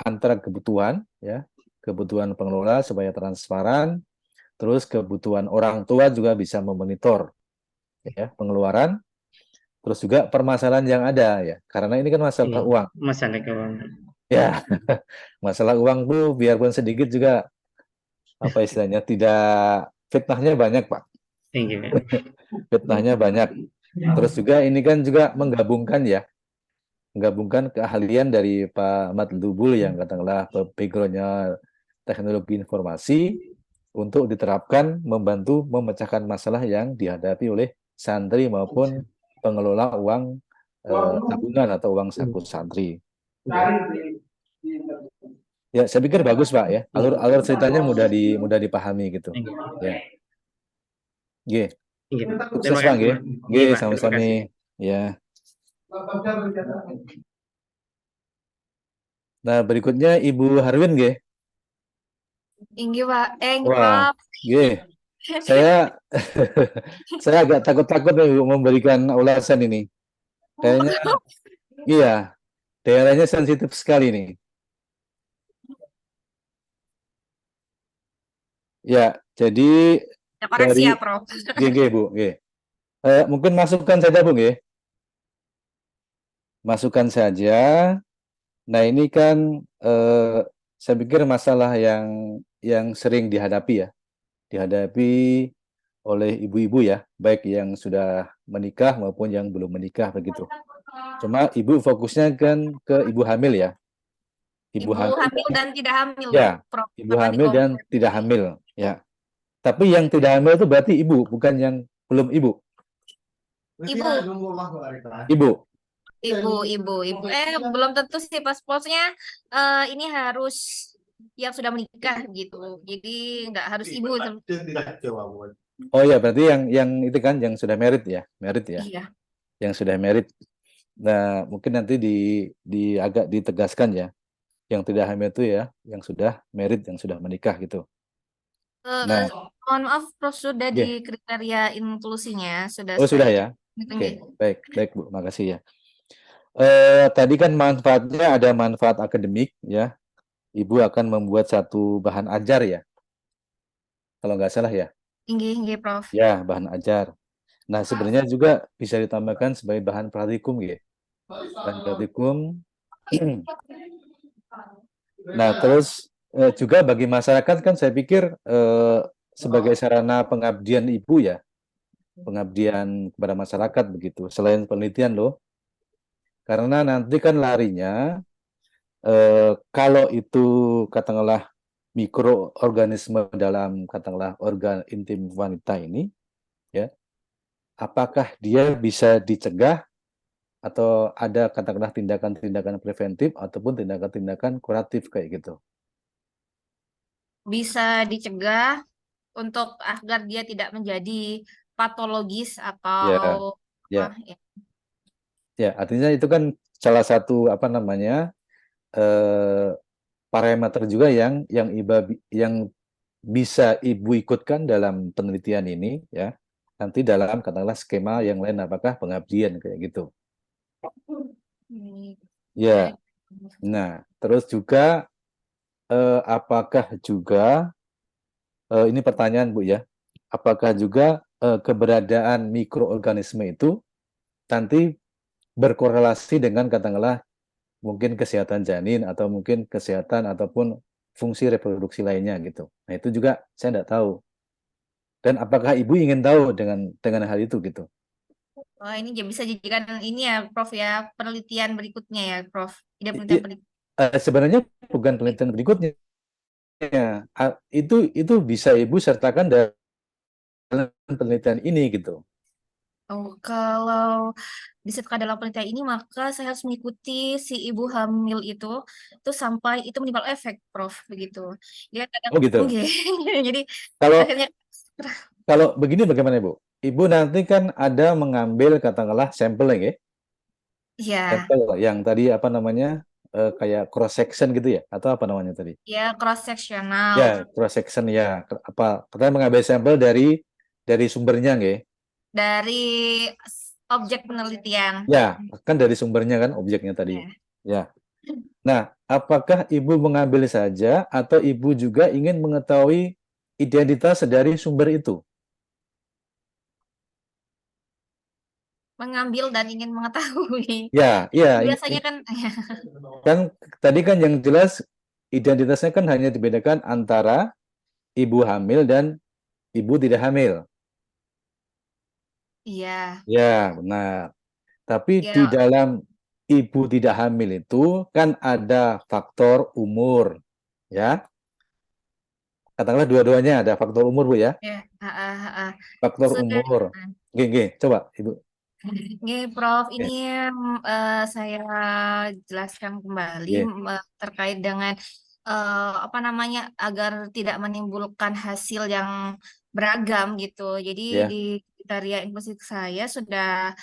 antara kebutuhan ya, kebutuhan pengelola supaya transparan, terus kebutuhan orang tua juga bisa memonitor ya pengeluaran, terus juga permasalahan yang ada ya. Karena ini kan masalah Iya. uang. Masalah keuangan. Ya, masalah uang tuh biarpun sedikit juga apa istilahnya, tidak, fitnahnya banyak Pak. Iya. Fitnahnya banyak. Terus juga ini kan juga menggabungkan keahlian dari Pak Ahmad Lubul yang katakanlah background-nya teknologi informasi untuk diterapkan membantu memecahkan masalah yang dihadapi oleh santri maupun pengelola uang tabungan atau uang saku santri. Ya, saya pikir bagus Pak ya. Alur ceritanya mudah dipahami gitu. Ya. Nggih. Iya. Sukses Terima Pak kasih, nggih. Pak. Iya, Nggih, Pak. Terima sami-sami. kasih. Ya. Nah, berikutnya Ibu Harwin nggih. Inggih Pak, inggih Wah, Prof. nggih. Saya saya agak takut-takut nih Bu, memberikan ulasan ini. Kayaknya iya, daerahnya sensitif sekali nih. Ya, jadi Ya, koreksi ya dari Prof. GG Bu, nggih. Mungkin masukkan saja Bu nggih. Masukkan saja. Nah, ini kan saya pikir masalah yang sering dihadapi ya. Dihadapi oleh ibu-ibu ya, baik yang sudah menikah maupun yang belum menikah begitu. Cuma ibu fokusnya kan ke ibu hamil ya. Ibu Ibu hamil hamil dan tidak hamil, ya, Prof. ibu Apa hamil dan tidak hamil ya. Tapi yang tidak hamil itu berarti ibu, bukan yang belum ibu. Ibu, Ibu. ibu. Belum tentu sih paspornya. Ini harus yang sudah menikah gitu. Jadi nggak harus ibu. Oh ya, berarti yang itu kan yang sudah married ya, Iya. yang sudah married. Nah, mungkin nanti agak ditegaskan ya, yang tidak hamil itu ya, yang sudah married, yang sudah menikah gitu. Nah, Mohon maaf, Prof, sudah iya. di kriteria inklusinya sudah Oh sudah saya. ya. Oke, Oke. baik Bu, makasih ya. Tadi kan manfaatnya ada manfaat akademik ya. Ibu akan membuat satu bahan ajar ya, kalau nggak salah ya. Inggih, Prof. Ya, bahan ajar. Nah, sebenarnya juga bisa ditambahkan sebagai bahan praktikum ya. Bahan praktikum. Nah, terus juga bagi masyarakat kan saya pikir sebagai sarana pengabdian ibu ya, pengabdian kepada masyarakat begitu. Selain penelitian loh, karena nanti kan larinya kalau itu katakanlah mikroorganisme dalam katakanlah organ intim wanita ini, ya, apakah dia bisa dicegah atau ada katakanlah tindakan-tindakan preventif ataupun tindakan-tindakan kuratif kayak gitu. Bisa dicegah untuk agar dia tidak menjadi patologis atau Ya, ya. ya, artinya itu kan salah satu apa namanya parameter juga yang bisa ibu ikutkan dalam penelitian ini ya. Nanti dalam katakanlah skema yang lain apakah pengabdian kayak gitu. Ya. Nah, terus juga apakah juga ini pertanyaan Bu ya. Apakah juga keberadaan mikroorganisme itu nanti berkorelasi dengan katakanlah mungkin kesehatan janin atau mungkin kesehatan ataupun fungsi reproduksi lainnya gitu. Nah, itu juga saya tidak tahu. Dan apakah ibu ingin tahu dengan hal itu gitu? Oh, ini bisa jadikan ini ya, Prof ya, penelitian berikutnya ya, Prof. Tidak penelitian berikutnya. Sebenarnya bukan penelitian berikutnya. itu bisa Ibu sertakan dalam penelitian ini gitu. Oh, kalau disertakan dalam penelitian ini, maka saya harus mengikuti si ibu hamil itu sampai itu menimbul efek, Prof. Begitu. Dia kadang, Oh gitu. oke. Jadi Kalau akhirnya, kalau begini bagaimana Ibu? Ibu nanti kan ada mengambil katakanlah sampel ya, ya, sampel yang tadi apa namanya kayak cross section gitu ya, atau apa namanya tadi? ya cross sectional Ya cross section ya. Apa? Katanya mengambil sampel dari sumbernya nggih. dari objek penelitian. Ya, kan dari sumbernya kan objeknya tadi. Ya. Ya. Nah, apakah Ibu mengambil saja atau Ibu juga ingin mengetahui identitas dari sumber itu? Mengambil dan ingin mengetahui. Ya, ya. Biasanya kan, Kan tadi kan yang jelas identitasnya kan hanya dibedakan antara ibu hamil dan ibu tidak hamil. iya, Ya, benar. Tapi di ya, dalam ibu tidak hamil itu kan ada faktor umur, ya. Katakanlah dua-duanya ada faktor umur, Bu ya. ya, Faktor sudah. umur. Oke, coba Ibu. Oke, Prof, Oke, ini saya jelaskan kembali oke. terkait dengan apa namanya agar tidak menimbulkan hasil yang beragam gitu. Jadi Ya, di kriteria inklusif saya sudah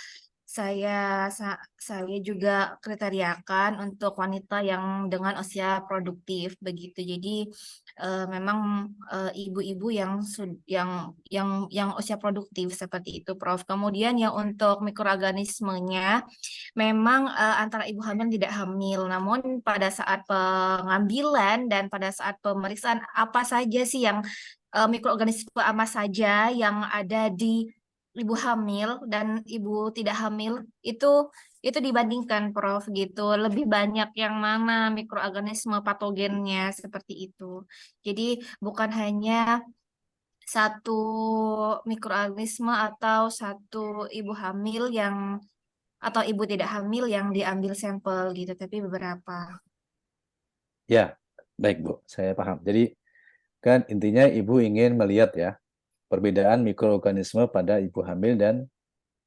saya juga kriteriakan untuk wanita yang dengan usia produktif begitu. Jadi memang ibu-ibu yang usia produktif seperti itu, Prof. Kemudian yang untuk mikroorganismenya memang antara ibu hamil dan tidak hamil. Namun pada saat pengambilan dan pada saat pemeriksaan apa saja sih yang mikroorganisme apa saja yang ada di ibu hamil dan ibu tidak hamil itu dibandingkan, Prof, gitu. Lebih banyak yang mana mikroorganisme patogennya seperti itu. Jadi bukan hanya satu mikroorganisme atau satu ibu hamil atau ibu tidak hamil yang diambil sampel gitu, tapi beberapa. ya. Baik, Bu. Saya paham. Jadi kan intinya Ibu ingin melihat ya perbedaan mikroorganisme pada ibu hamil dan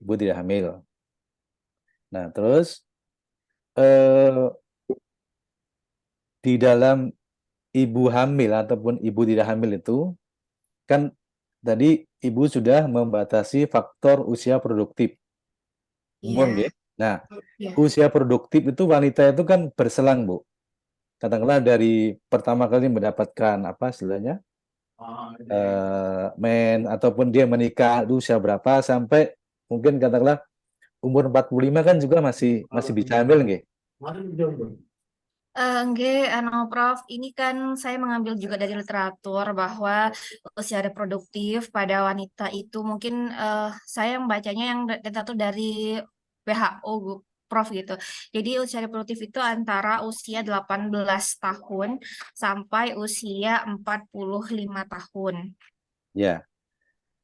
ibu tidak hamil. Nah, terus eh, di dalam ibu hamil ataupun ibu tidak hamil itu kan tadi ibu sudah membatasi faktor usia produktif umur Iya, nggih. Nah, iya. usia produktif itu wanita itu kan berselang, Bu. Katakanlah dari pertama kali mendapatkan apa istilahnya men ataupun dia menikah itu usia berapa sampai mungkin katakanlah umur 45 kan juga masih bisa hamil nggih. Enggak, Prof. Ini kan saya mengambil juga dari literatur bahwa usia reproduktif pada wanita itu mungkin saya membacanya yang literatur dari WHO, Prof gitu. Jadi usia reproduktif itu antara usia 18 tahun sampai usia 45 tahun. Ya.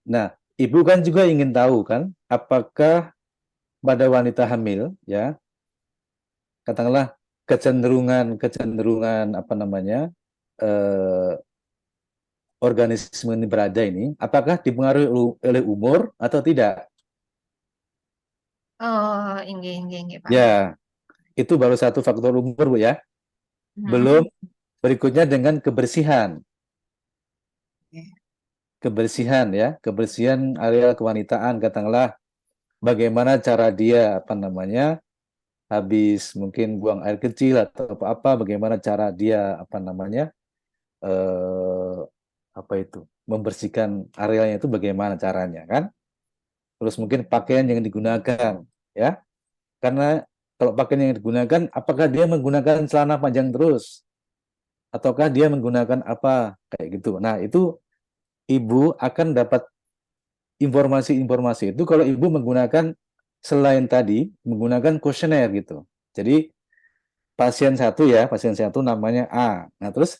Nah, ibu kan juga ingin tahu kan apakah pada wanita hamil ya katakanlah kecenderungan apa namanya eh, organisme ini berada ini apakah dipengaruhi oleh umur atau tidak? Oh, enggak, paham. Ya, itu baru satu faktor umur, Bu ya. Belum Hmm. berikutnya dengan kebersihan. Oke. Kebersihan ya, kebersihan area kewanitaan katakanlah bagaimana cara dia apa namanya habis mungkin buang air kecil atau apa bagaimana cara dia apa namanya apa itu membersihkan areanya itu bagaimana caranya kan terus mungkin pakaian yang digunakan ya karena kalau pakaian yang digunakan apakah dia menggunakan celana panjang terus ataukah dia menggunakan apa kayak gitu nah itu ibu akan dapat informasi-informasi itu kalau ibu menggunakan selain tadi menggunakan kuesioner gitu jadi pasien satu namanya A nah terus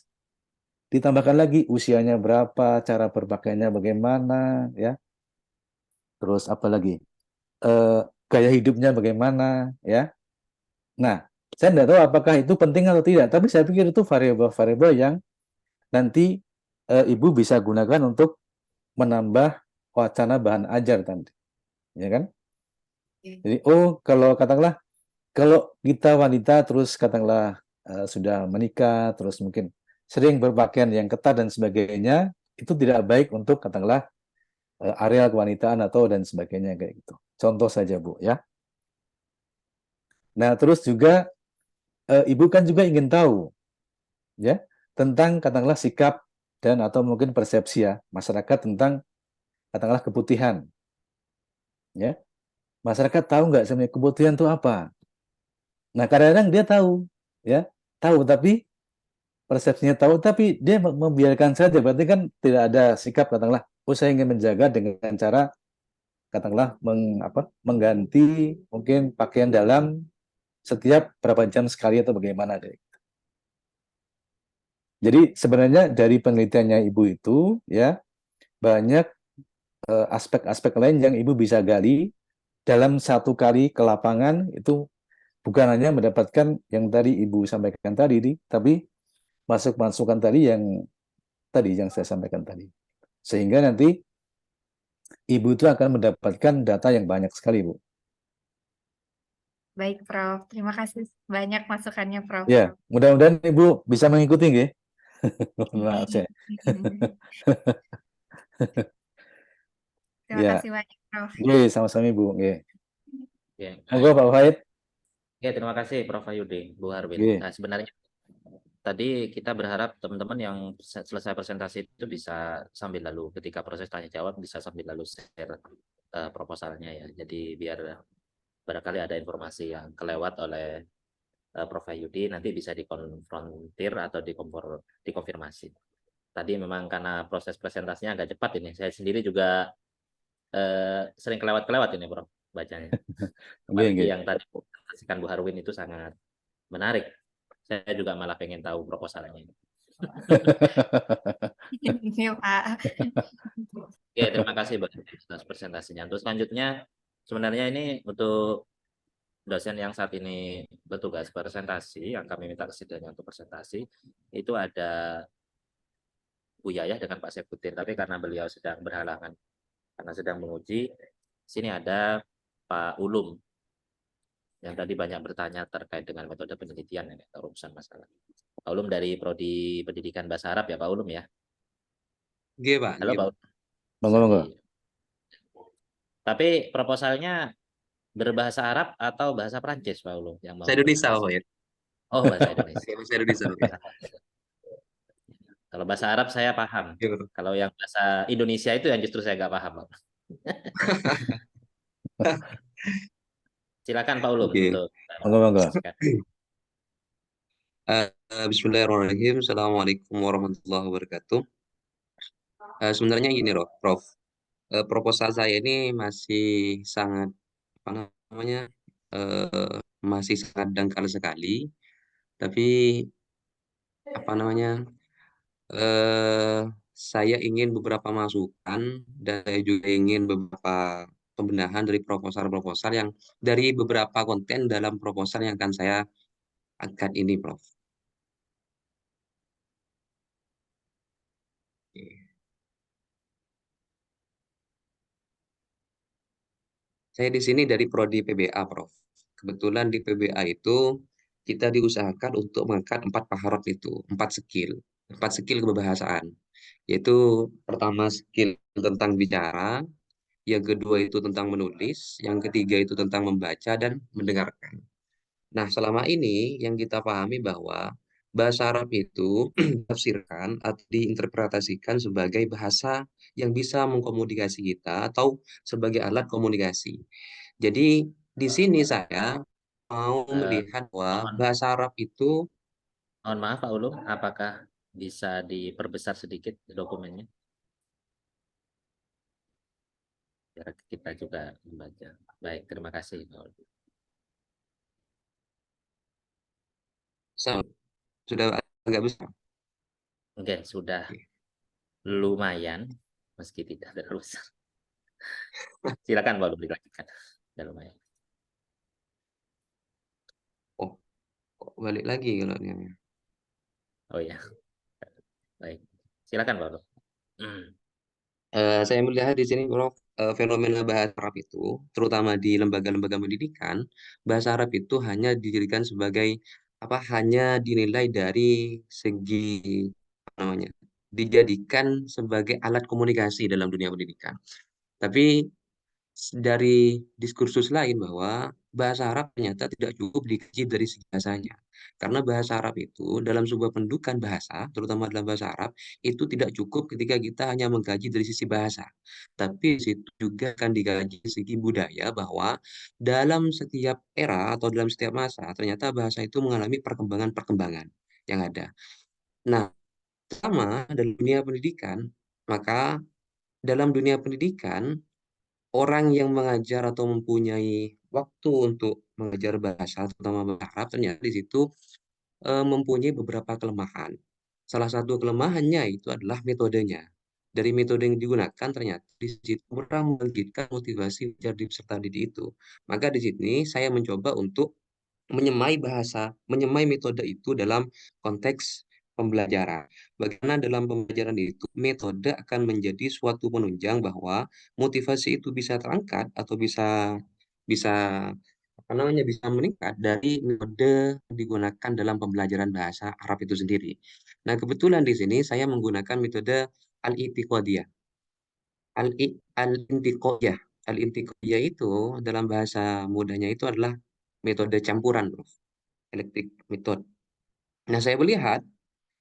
ditambahkan lagi usianya berapa, cara berpakaiannya bagaimana, ya. Terus apa lagi? Gaya hidupnya bagaimana, ya. Nah, saya tidak tahu apakah itu penting atau tidak, tapi saya pikir itu variabel-variabel yang nanti Ibu bisa gunakan untuk menambah wacana bahan ajar nanti, ya kan? Jadi, kalau katakanlah, kalau kita wanita terus katakanlah sudah menikah, terus mungkin sering berpakaian yang ketat dan sebagainya, itu tidak baik untuk katakanlah areal kewanitaan atau dan sebagainya kayak gitu. Contoh saja, Bu, ya. Nah, terus juga Ibu kan juga ingin tahu, ya, tentang katakanlah sikap dan atau mungkin persepsi ya masyarakat tentang katakanlah keputihan, ya. Masyarakat tahu nggak sebenarnya keputihan itu apa? Nah, kadang-kadang dia tahu, ya, tahu tapi persepsinya tahu tapi dia membiarkan saja. Berarti kan tidak ada sikap katakanlah, saya ingin menjaga dengan cara katakanlah mengganti mungkin pakaian dalam setiap berapa jam sekali atau bagaimana deh. Jadi sebenarnya dari penelitiannya Ibu itu ya banyak aspek-aspek lain yang Ibu bisa gali dalam satu kali ke lapangan. Itu bukan hanya mendapatkan yang tadi Ibu sampaikan tadi, tapi masukan tadi yang saya sampaikan tadi. Sehingga nanti Ibu itu akan mendapatkan data yang banyak sekali, Bu. Baik, Prof. Terima kasih banyak masukannya, Prof. Ya, mudah-mudahan Ibu bisa mengikuti, nggih. Maaf saya. Terima Ya, kasih banyak, Prof. nggih, sama-sama Ibu, nggih. Ya, Monggo Pak Wahid. ya, terima kasih Prof. Ayudi, Bu Harwin. Nggih. Nah, sebenarnya tadi kita berharap teman-teman yang selesai presentasi itu bisa sambil lalu ketika proses tanya jawab bisa sambil lalu share proposalnya ya. Jadi biar barangkali ada informasi yang kelewat oleh Prof. Ayudi nanti bisa dikonfrontir atau dikonfirmasi. Tadi memang karena proses presentasinya agak cepat ini. Saya sendiri juga sering kelewat-kelewat ini, Prof, bacanya. Apalagi yang tadi presentasikan Bu Harwin itu sangat menarik. Saya juga malah pengen tahu proposalnya. Iya, Pak. Oke, terima kasih atas presentasinya. Untuk selanjutnya, sebenarnya ini untuk dosen yang saat ini bertugas presentasi, yang kami minta kesediaannya untuk presentasi, itu ada Bu Yayah dengan Pak Sebutin, tapi karena beliau sedang berhalangan, karena sedang menguji, sini ada Pak Ulum, yang tadi banyak bertanya terkait dengan metode penelitian atau rumusan masalah. Pak Ulum dari Prodi Pendidikan Bahasa Arab ya, Pak Ulum ya? Oke, Pak. Halo, Pak Ulum. Monggo. Tapi proposalnya berbahasa Arab atau bahasa Prancis, Pak Ulum? Yang mau Bahasa Indonesia, Pak ya. Oh, bahasa Indonesia. Bahasa Indonesia, Pak. Kalau bahasa Arab saya paham. Kalau yang bahasa Indonesia itu yang justru saya nggak paham, Pak. Silakan Pak Ulum untuk Monggo. Bismillahirrahmanirrahim. Assalamualaikum warahmatullahi wabarakatuh. Sebenarnya gini loh, Prof. Proposal saya ini masih sangat masih sangat dangkal sekali. Tapi saya ingin beberapa masukan dan saya juga ingin beberapa pembenahan dari proposal-proposal yang dari beberapa konten dalam proposal yang akan saya angkat ini, Prof. Saya di sini dari Prodi PBA, Prof. Kebetulan di PBA itu kita diusahakan untuk mengangkat 4 paharot itu, 4 skill kebahasaan. Yaitu pertama skill tentang bicara, yang kedua itu tentang menulis, yang ketiga itu tentang membaca dan mendengarkan. Nah, selama ini yang kita pahami bahwa bahasa Arab itu ditafsirkan atau diinterpretasikan sebagai bahasa yang bisa mengkomunikasi kita atau sebagai alat komunikasi. Jadi, di sini saya mau melihat bahwa bahasa Arab itu... Mohon maaf Pak Ulum, apakah bisa diperbesar sedikit dokumennya? Biar kita juga membaca. Baik, terima kasih Pak Ulum. Sudah agak besar. Oke, sudah lumayan, meski tidak terlalu besar. Silakan Pak Ulum dilanjutkan. Sudah lumayan. Oh, kok balik lagi kalau ini. Oh ya. Baik, silakan Pak Bro. Saya melihat di sini, Prof, fenomena bahasa Arab itu, terutama di lembaga-lembaga pendidikan, bahasa Arab itu hanya dijadikan sebagai apa? Hanya dinilai dari segi apa namanya? Dijadikan sebagai alat komunikasi dalam dunia pendidikan. Tapi dari diskursus lain bahwa bahasa Arab ternyata tidak cukup dikaji dari segi bahasanya. Karena bahasa Arab itu dalam sebuah pendudukan bahasa, terutama dalam bahasa Arab, itu tidak cukup ketika kita hanya mengkaji dari sisi bahasa. Tapi di situ juga akan dikaji dari segi budaya bahwa dalam setiap era atau dalam setiap masa, ternyata bahasa itu mengalami perkembangan-perkembangan yang ada. Nah, sama dalam dunia pendidikan, maka dalam dunia pendidikan, orang yang mengajar atau mempunyai waktu untuk mengajar bahasa, terutama bahasa Arab, ternyata di situ mempunyai beberapa kelemahan. Salah satu kelemahannya itu adalah metodenya. Dari metode yang digunakan ternyata di situ kurang membangkitkan motivasi belajar di peserta didik itu. Maka di sini saya mencoba untuk menyemai metode itu dalam konteks pembelajaran. Bagaimana dalam pembelajaran itu metode akan menjadi suatu penunjang bahwa motivasi itu bisa terangkat atau bisa bisa apa namanya bisa meningkat dari metode yang digunakan dalam pembelajaran bahasa Arab itu sendiri. Nah, kebetulan di sini saya menggunakan metode al-i'tiqadiyah. Al-intiqoyah. Al-intiqoyah itu dalam bahasa mudahnya itu adalah metode campuran, Bro. Electric method. Nah, saya melihat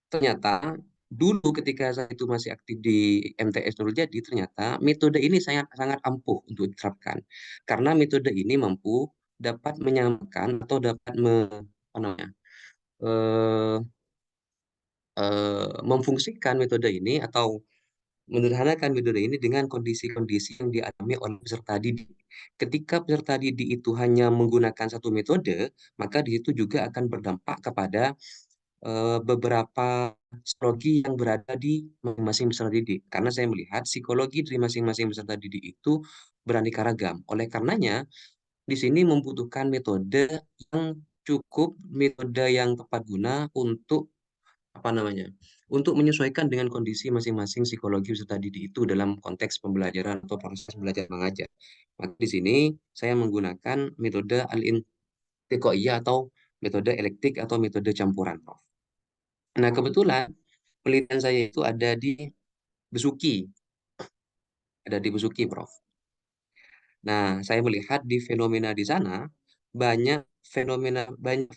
ternyata dulu ketika saya itu masih aktif di MTS Nurul Jadi, ternyata metode ini sangat sangat ampuh untuk diterapkan. Karena metode ini mampu dapat menyamakan atau dapat apa namanya, eh, memfungsikan metode ini atau menyederhanakan metode ini dengan kondisi-kondisi yang dialami oleh peserta didik. Ketika peserta didik itu hanya menggunakan satu metode, maka di situ juga akan berdampak kepada beberapa psikologi yang berada di masing-masing peserta didik. Karena saya melihat psikologi dari masing-masing peserta didik itu beraneka ragam. Oleh karenanya, di sini membutuhkan metode yang cukup, metode yang tepat guna untuk apa namanya? Untuk menyesuaikan dengan kondisi masing-masing psikologi peserta didik itu dalam konteks pembelajaran atau proses belajar mengajar. Maka di sini saya menggunakan metode al-intiqoiyah atau metode elektik atau metode campuran, Prof. Nah, kebetulan penelitian saya itu ada di Besuki, Prof. Nah, saya melihat di fenomena di sana banyak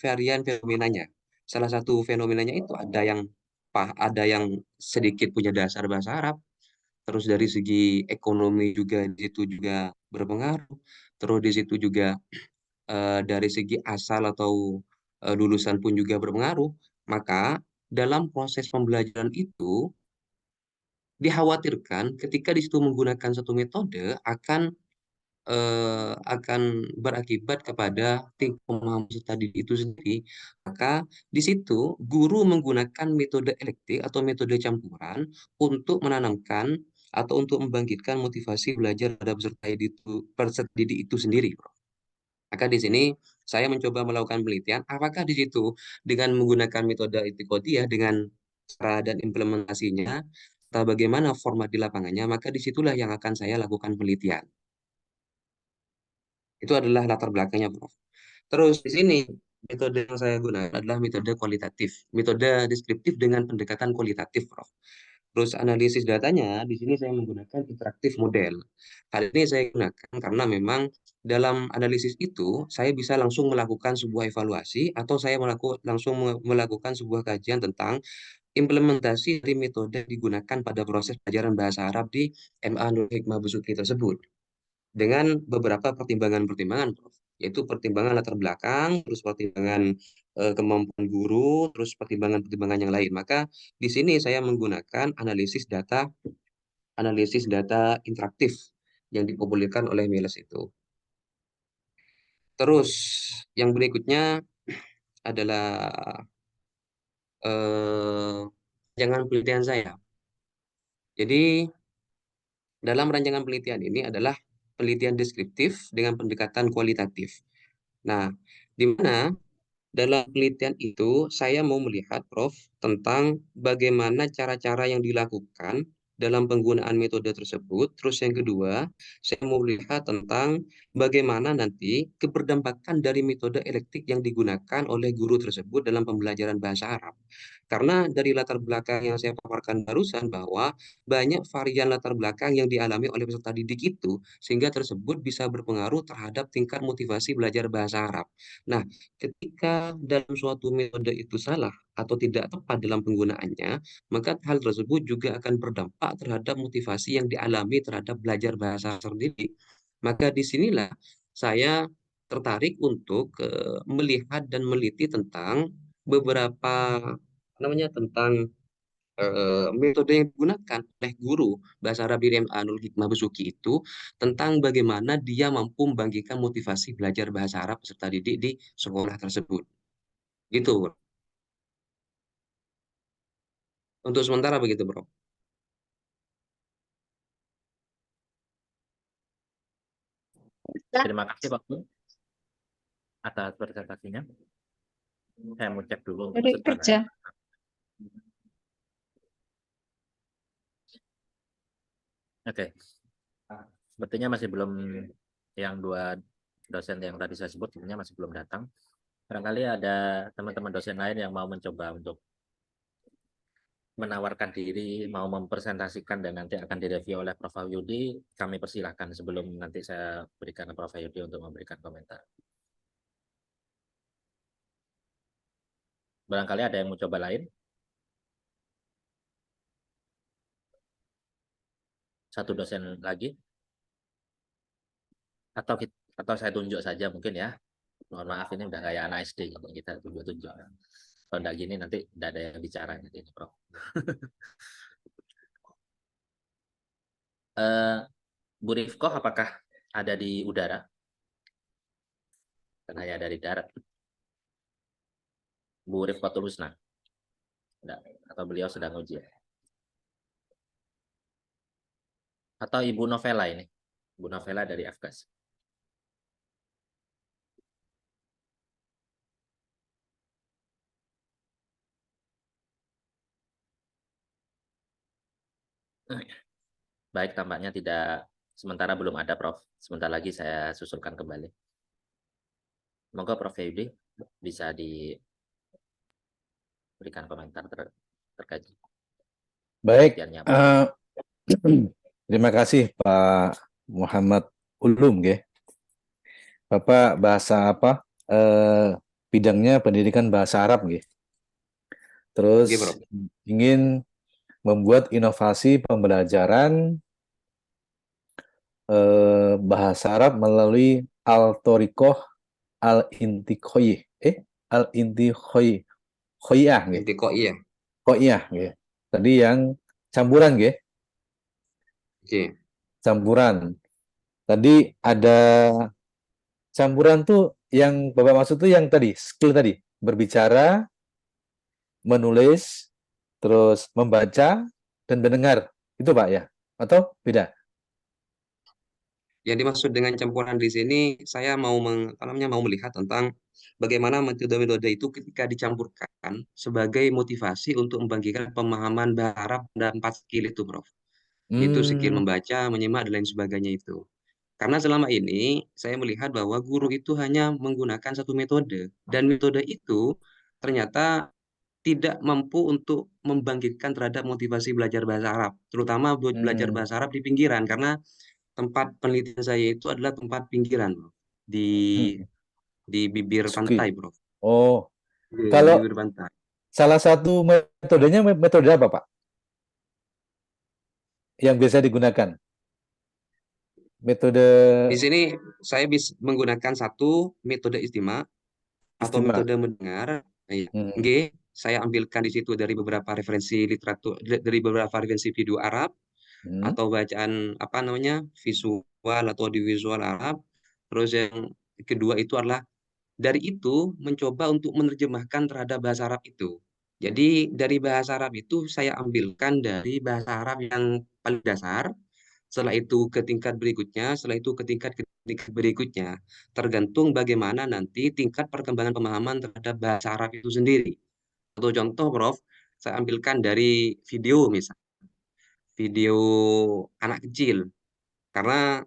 varian fenomenanya. Salah satu fenomenanya itu ada yang sedikit punya dasar bahasa Arab, terus dari segi ekonomi juga di situ juga berpengaruh, terus di situ juga dari segi asal atau lulusan pun juga berpengaruh. Maka dalam proses pembelajaran itu dikhawatirkan ketika di situ menggunakan satu metode akan berakibat kepada tingkat pemahaman tadi itu sendiri. Maka di situ guru menggunakan metode elektik atau metode campuran untuk menanamkan atau untuk membangkitkan motivasi belajar pada peserta didik itu sendiri, Bro. Maka di sini saya mencoba melakukan penelitian apakah di situ dengan menggunakan metode Itikodia dengan cara dan implementasinya atau bagaimana format di lapangannya, maka disitulah yang akan saya lakukan penelitian. Itu adalah latar belakangnya, Prof. Terus di sini metode yang saya gunakan adalah metode kualitatif, metode deskriptif dengan pendekatan kualitatif, Prof. Terus analisis datanya di sini saya menggunakan interaktif model. Hal ini saya gunakan karena memang dalam analisis itu saya bisa langsung melakukan sebuah evaluasi atau saya langsung melakukan sebuah kajian tentang implementasi dari metode yang digunakan pada proses pelajaran bahasa Arab di MA Nurul Hikmah Besuki tersebut dengan beberapa pertimbangan-pertimbangan, Prof. Yaitu pertimbangan latar belakang, terus pertimbangan kemampuan guru, terus pertimbangan-pertimbangan yang lain. Maka di sini saya menggunakan analisis data interaktif yang dipopulerkan oleh Miles itu. Terus yang berikutnya adalah rancangan penelitian saya. Jadi dalam rancangan penelitian ini adalah penelitian deskriptif dengan pendekatan kualitatif. Nah, di mana dalam penelitian itu saya mau melihat, Prof, tentang bagaimana cara-cara yang dilakukan dalam penggunaan metode tersebut. Terus yang kedua, saya mau melihat tentang bagaimana nanti keberdampak dari metode elektik yang digunakan oleh guru tersebut dalam pembelajaran bahasa Arab. Karena dari latar belakang yang saya paparkan barusan bahwa banyak varian latar belakang yang dialami oleh peserta didik itu, sehingga tersebut bisa berpengaruh terhadap tingkat motivasi belajar bahasa Arab. Nah, ketika dalam suatu metode itu salah atau tidak tepat dalam penggunaannya, maka hal tersebut juga akan berdampak terhadap motivasi yang dialami terhadap belajar bahasa sendiri. Maka disinilah saya tertarik untuk melihat dan meliti tentang beberapa tentang metode yang digunakan oleh guru bahasa Arab Miriam Anul Hikmah Besuki itu tentang bagaimana dia mampu membangkitkan motivasi belajar bahasa Arab peserta didik di sekolah tersebut. Gitu, Bro. Untuk sementara begitu, Bro. Terima kasih Pak Bun atas presentasinya. Saya mau cek dulu untuk Dari kerja. Oke. Sepertinya masih belum, yang dua dosen yang tadi saya sebut sebenarnya masih belum datang. Barangkali ada teman-teman dosen lain yang mau mencoba untuk menawarkan diri, mau mempresentasikan dan nanti akan direview oleh Prof. Yudi. Kami persilahkan sebelum nanti saya berikan ke Prof. Yudi untuk memberikan komentar. Barangkali ada yang mau coba lain? Satu dosen lagi? Atau saya tunjuk saja mungkin ya. Mohon maaf, ini udah kayak anak SD, kita tunjuk-tunjuk. Kalau enggak gini nanti tidak ada yang bicara nanti, Prof. Bu Rifkoh, apakah ada di udara? Karena ya dari darat. Bu Rifkoh Tulusna? Enggak. Atau beliau sedang ujian? Atau Ibu Novela ini? Ibu Novela dari Afgas. Baik, tampaknya tidak, sementara belum ada, Prof. Sebentar lagi saya susulkan kembali. Semoga Prof. Yudi bisa diberikan komentar terkait. Baik, terima kasih Pak Muhammad Ulum, ya. Bapak bahasa apa? Bidangnya pendidikan bahasa Arab, ya. Terus ingin membuat inovasi pembelajaran bahasa Arab melalui al-Thoriqoh al-Intiqoyih. Al-Intiqoyih. Intiqoyih. Qoyah, ya. Tadi yang campuran, ya. Oke. Campuran. Tadi ada campuran tuh yang Bapak maksud tuh yang tadi, skill tadi, berbicara, menulis, terus membaca dan mendengar. Itu Pak ya? Atau beda? Yang dimaksud dengan campuran di sini saya mau mau melihat tentang bagaimana metode-metode itu ketika dicampurkan sebagai motivasi untuk membangkitkan pemahaman bahasa Arab dan 4 skill itu, Prof. Itu skill membaca, menyimak dan lain sebagainya itu. Karena selama ini saya melihat bahwa guru itu hanya menggunakan satu metode dan metode itu ternyata tidak mampu untuk membangkitkan terhadap motivasi belajar bahasa Arab, terutama belajar bahasa Arab di pinggiran, karena tempat penelitian saya itu adalah tempat pinggiran, Bro. Di bibir pantai, Bro. Oh, Di kalau bibir pantai. salah satu metodenya metode apa, Pak? Yang biasa digunakan? Metode di sini saya bisa menggunakan satu metode istimewa atau metode mendengar. Saya ambilkan di situ dari beberapa referensi literatur, dari beberapa referensi video Arab atau bacaan visual atau audiovisual Arab. Terus yang kedua itu adalah dari itu mencoba untuk menerjemahkan terhadap bahasa Arab itu. Jadi dari bahasa Arab itu saya ambilkan dari bahasa Arab yang paling dasar, setelah itu ke tingkat berikutnya, setelah itu ke tingkat berikutnya, tergantung bagaimana nanti tingkat perkembangan pemahaman terhadap bahasa Arab itu sendiri. Satu contoh, Prof, saya ambilkan dari video misalnya, video anak kecil, karena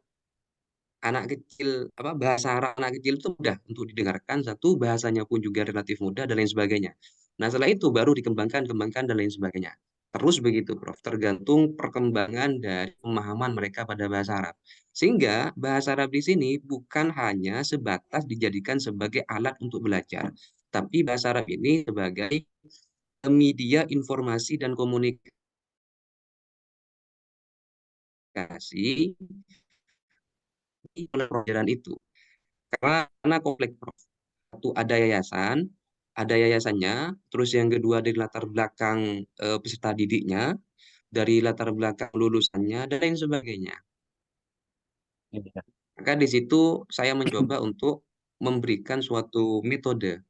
anak kecil bahasa Arab anak kecil itu mudah untuk didengarkan, satu bahasanya pun juga relatif mudah dan lain sebagainya. Nah, setelah itu baru kembangkan dan lain sebagainya. Terus begitu, Prof. Tergantung perkembangan dari pemahaman mereka pada bahasa Arab. Sehingga bahasa Arab di sini bukan hanya sebatas dijadikan sebagai alat untuk belajar, tapi bahasa Arab ini sebagai media informasi dan komunikasi oleh pelajaran itu. Karena kompleks, Prof. Satu ada yayasannya, terus yang kedua dari latar belakang peserta didiknya, dari latar belakang lulusannya, dan lain sebagainya. Iya. Maka di situ saya mencoba untuk memberikan suatu metode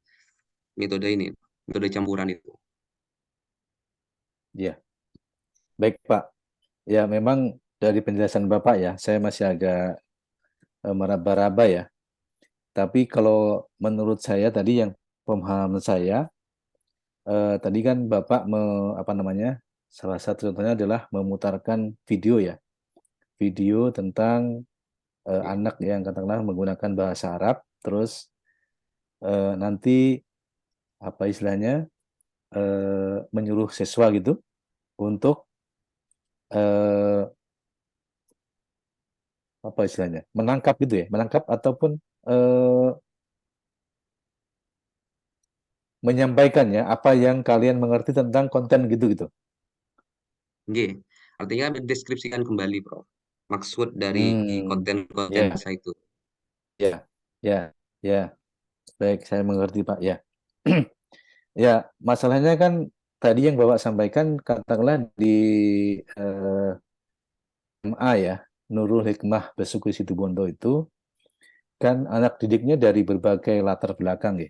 ini, metode campuran itu. Ya, baik Pak. Ya, memang dari penjelasan Bapak ya, saya masih agak meraba-raba ya. Tapi kalau menurut saya tadi yang pemahaman saya, tadi kan Bapak salah satu contohnya adalah memutarkan video ya, video tentang anak yang katakanlah menggunakan bahasa Arab, terus nanti apa istilahnya menyuruh siswa gitu untuk apa istilahnya menangkap gitu ya, menangkap ataupun menyampaikan ya apa yang kalian mengerti tentang konten gitu. Oke, artinya mendeskripsikan kembali, Prof. Maksud dari konten-konten Ya, bahasa itu. ya, baik, saya mengerti Pak ya. Ya, masalahnya kan tadi yang Bapak sampaikan katakanlah di MA ya, Nurul Hikmah Basuki Situbondo itu kan anak didiknya dari berbagai latar belakang ya.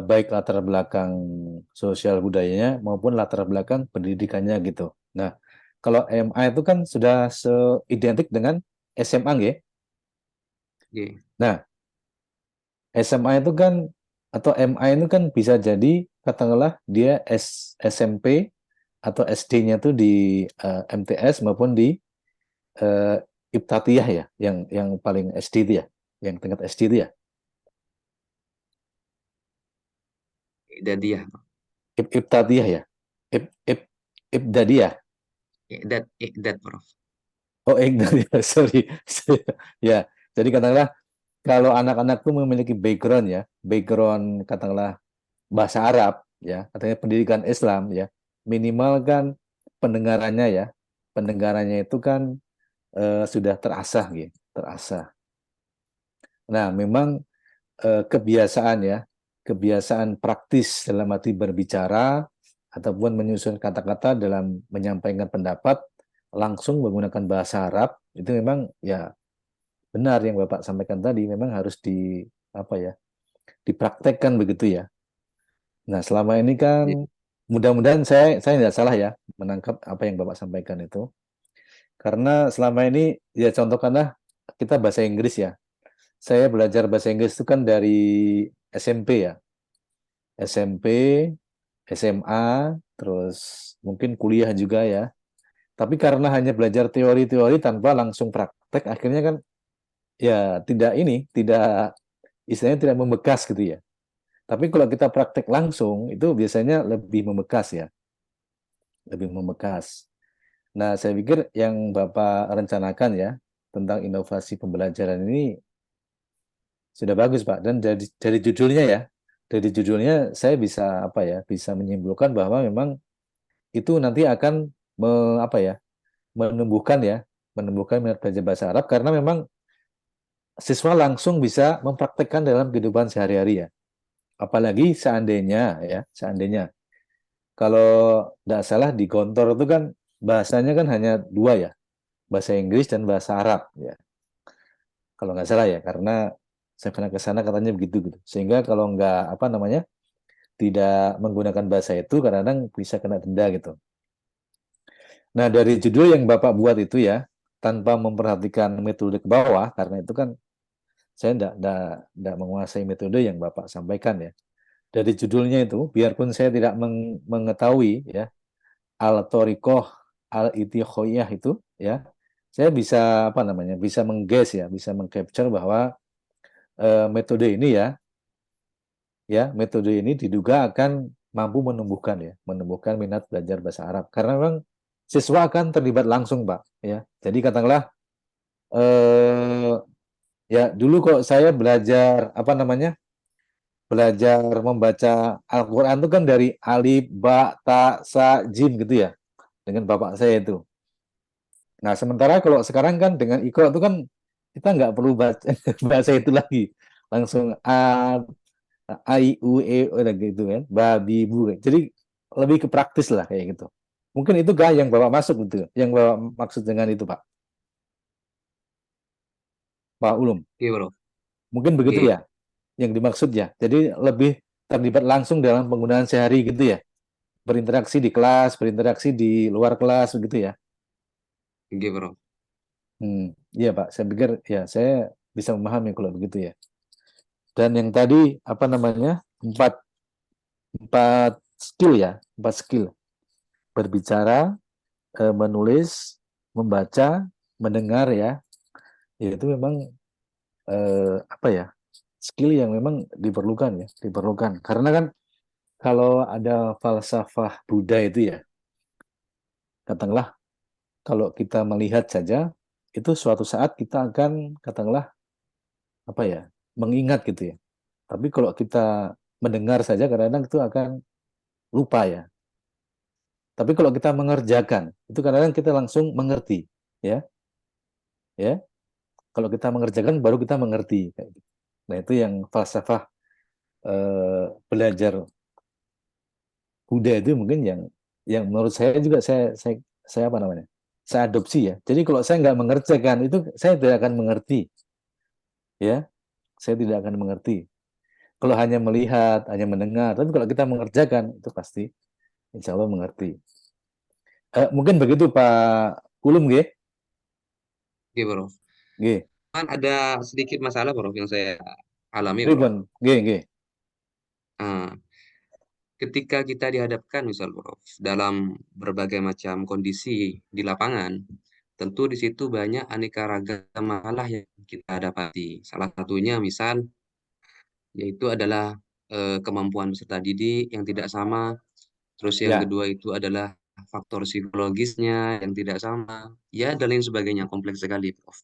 Baik latar belakang sosial budayanya maupun latar belakang pendidikannya gitu. Nah, kalau MA itu kan sudah seidentik dengan SMA ya. Nah, SMA itu kan atau MA itu kan bisa jadi katakanlah dia SMP atau SD-nya tuh di MTS maupun di Ibtatiyah ya, yang paling SD itu ya, yang tingkat SD itu ya. Idadiyah. Ibtatiyah ya. Ibdadiyah. Iqdad, Prof. Oh, Ibdadiyah, sorry. Ya, jadi katakanlah kalau anak-anak tuh memiliki background ya, background katakanlah bahasa Arab ya, katanya pendidikan Islam ya, minimal kan pendengarannya ya, pendengarannya itu kan sudah terasah gitu, terasah. Nah, memang kebiasaan ya, kebiasaan praktis dalam arti berbicara ataupun menyusun kata-kata dalam menyampaikan pendapat langsung menggunakan bahasa Arab itu memang ya benar yang Bapak sampaikan tadi, memang harus dipraktekkan begitu ya. Nah, selama ini kan mudah-mudahan saya tidak salah ya menangkap apa yang Bapak sampaikan itu. Karena selama ini ya contohkanlah kita bahasa Inggris ya. Saya belajar bahasa Inggris itu kan dari SMP ya. SMP, SMA, terus mungkin kuliah juga ya. Tapi karena hanya belajar teori-teori tanpa langsung praktek, akhirnya kan ya tidak istilahnya tidak membekas gitu ya. Tapi kalau kita praktek langsung itu biasanya lebih membekas ya, lebih membekas. Nah, saya pikir yang Bapak rencanakan ya tentang inovasi pembelajaran ini sudah bagus Pak. Dan dari judulnya saya bisa bisa menyimpulkan bahwa memang itu nanti akan menumbuhkan minat belajar bahasa Arab karena memang siswa langsung bisa mempraktekkan dalam kehidupan sehari-hari ya. Apalagi seandainya kalau tidak salah di Gontor itu kan bahasanya kan hanya dua ya, bahasa Inggris dan bahasa Arab ya. Kalau nggak salah ya, karena saya pernah ke sana katanya begitu gitu. Sehingga kalau nggak tidak menggunakan bahasa itu kadang-kadang bisa kena denda gitu. Nah, dari judul yang Bapak buat itu ya, tanpa memperhatikan metode ke bawah, karena itu kan saya tidak menguasai metode yang Bapak sampaikan ya. Dari judulnya itu, biarpun saya tidak mengetahui ya, al-thoriqoh al-itikhoiyah itu ya, saya bisa apa namanya, bisa mengguess ya, bisa mengcapture bahwa metode ini metode ini diduga akan mampu menumbuhkan minat belajar bahasa Arab. Karena memang siswa akan terlibat langsung, Pak. Ya, jadi katakanlah, ya dulu kok saya belajar apa namanya, belajar membaca Al-Quran itu kan dari alif, ba, ta, sa, jim gitu ya, dengan bapak saya itu. Nah, sementara kalau sekarang kan dengan Iqra itu kan kita nggak perlu baca bahasa itu lagi, langsung a i u e o gitu kan, babi bu. Jadi lebih ke praktis lah kayak gitu. Mungkin itu kah yang Bapak masuk gitu, yang Bapak maksud dengan itu, Pak Ulum. Oke, Bro. Mungkin begitu Oke, ya yang dimaksud ya. Jadi lebih terlibat langsung dalam penggunaan sehari gitu ya. Berinteraksi di kelas, berinteraksi di luar kelas begitu ya. oke, Bro. Iya Pak, saya pikir ya saya bisa memahami kalau begitu ya. Dan yang tadi apa namanya, empat skill ya, 4 skill: berbicara, menulis, membaca, mendengar ya. Itu memang apa ya, skill yang memang diperlukan ya, diperlukan. Karena kan kalau ada falsafah Buddha itu ya, katakanlah kalau kita melihat saja, itu suatu saat kita akan katakanlah apa ya, mengingat gitu ya. Tapi kalau kita mendengar saja kadang-kadang itu akan lupa ya. Tapi kalau kita mengerjakan, itu kadang-kadang kita langsung mengerti, ya. Ya. Kalau kita mengerjakan baru kita mengerti kayak gitu. Nah, itu yang falsafah belajar Buddha itu mungkin yang menurut saya juga saya apa namanya? Saya adopsi ya. Jadi kalau saya nggak mengerjakan itu saya tidak akan mengerti. Ya, saya tidak akan mengerti. Kalau hanya melihat, hanya mendengar, tapi kalau kita mengerjakan itu pasti insya Allah mengerti. Mungkin begitu Pak Ulum, nggih? Oke, Bro. Nggih. Kan ada sedikit masalah, Bro, yang saya alami, Bro. Pripun? Nggih, nggih. Nah, ketika kita dihadapkan, misal, Bro, dalam berbagai macam kondisi di lapangan, tentu di situ banyak aneka ragam masalah yang kita dapati. Salah satunya, misal, yaitu adalah kemampuan peserta didik yang tidak sama. Terus yang Ya, kedua itu adalah faktor psikologisnya yang tidak sama. Ya, dan lain sebagainya, kompleks sekali, Prof.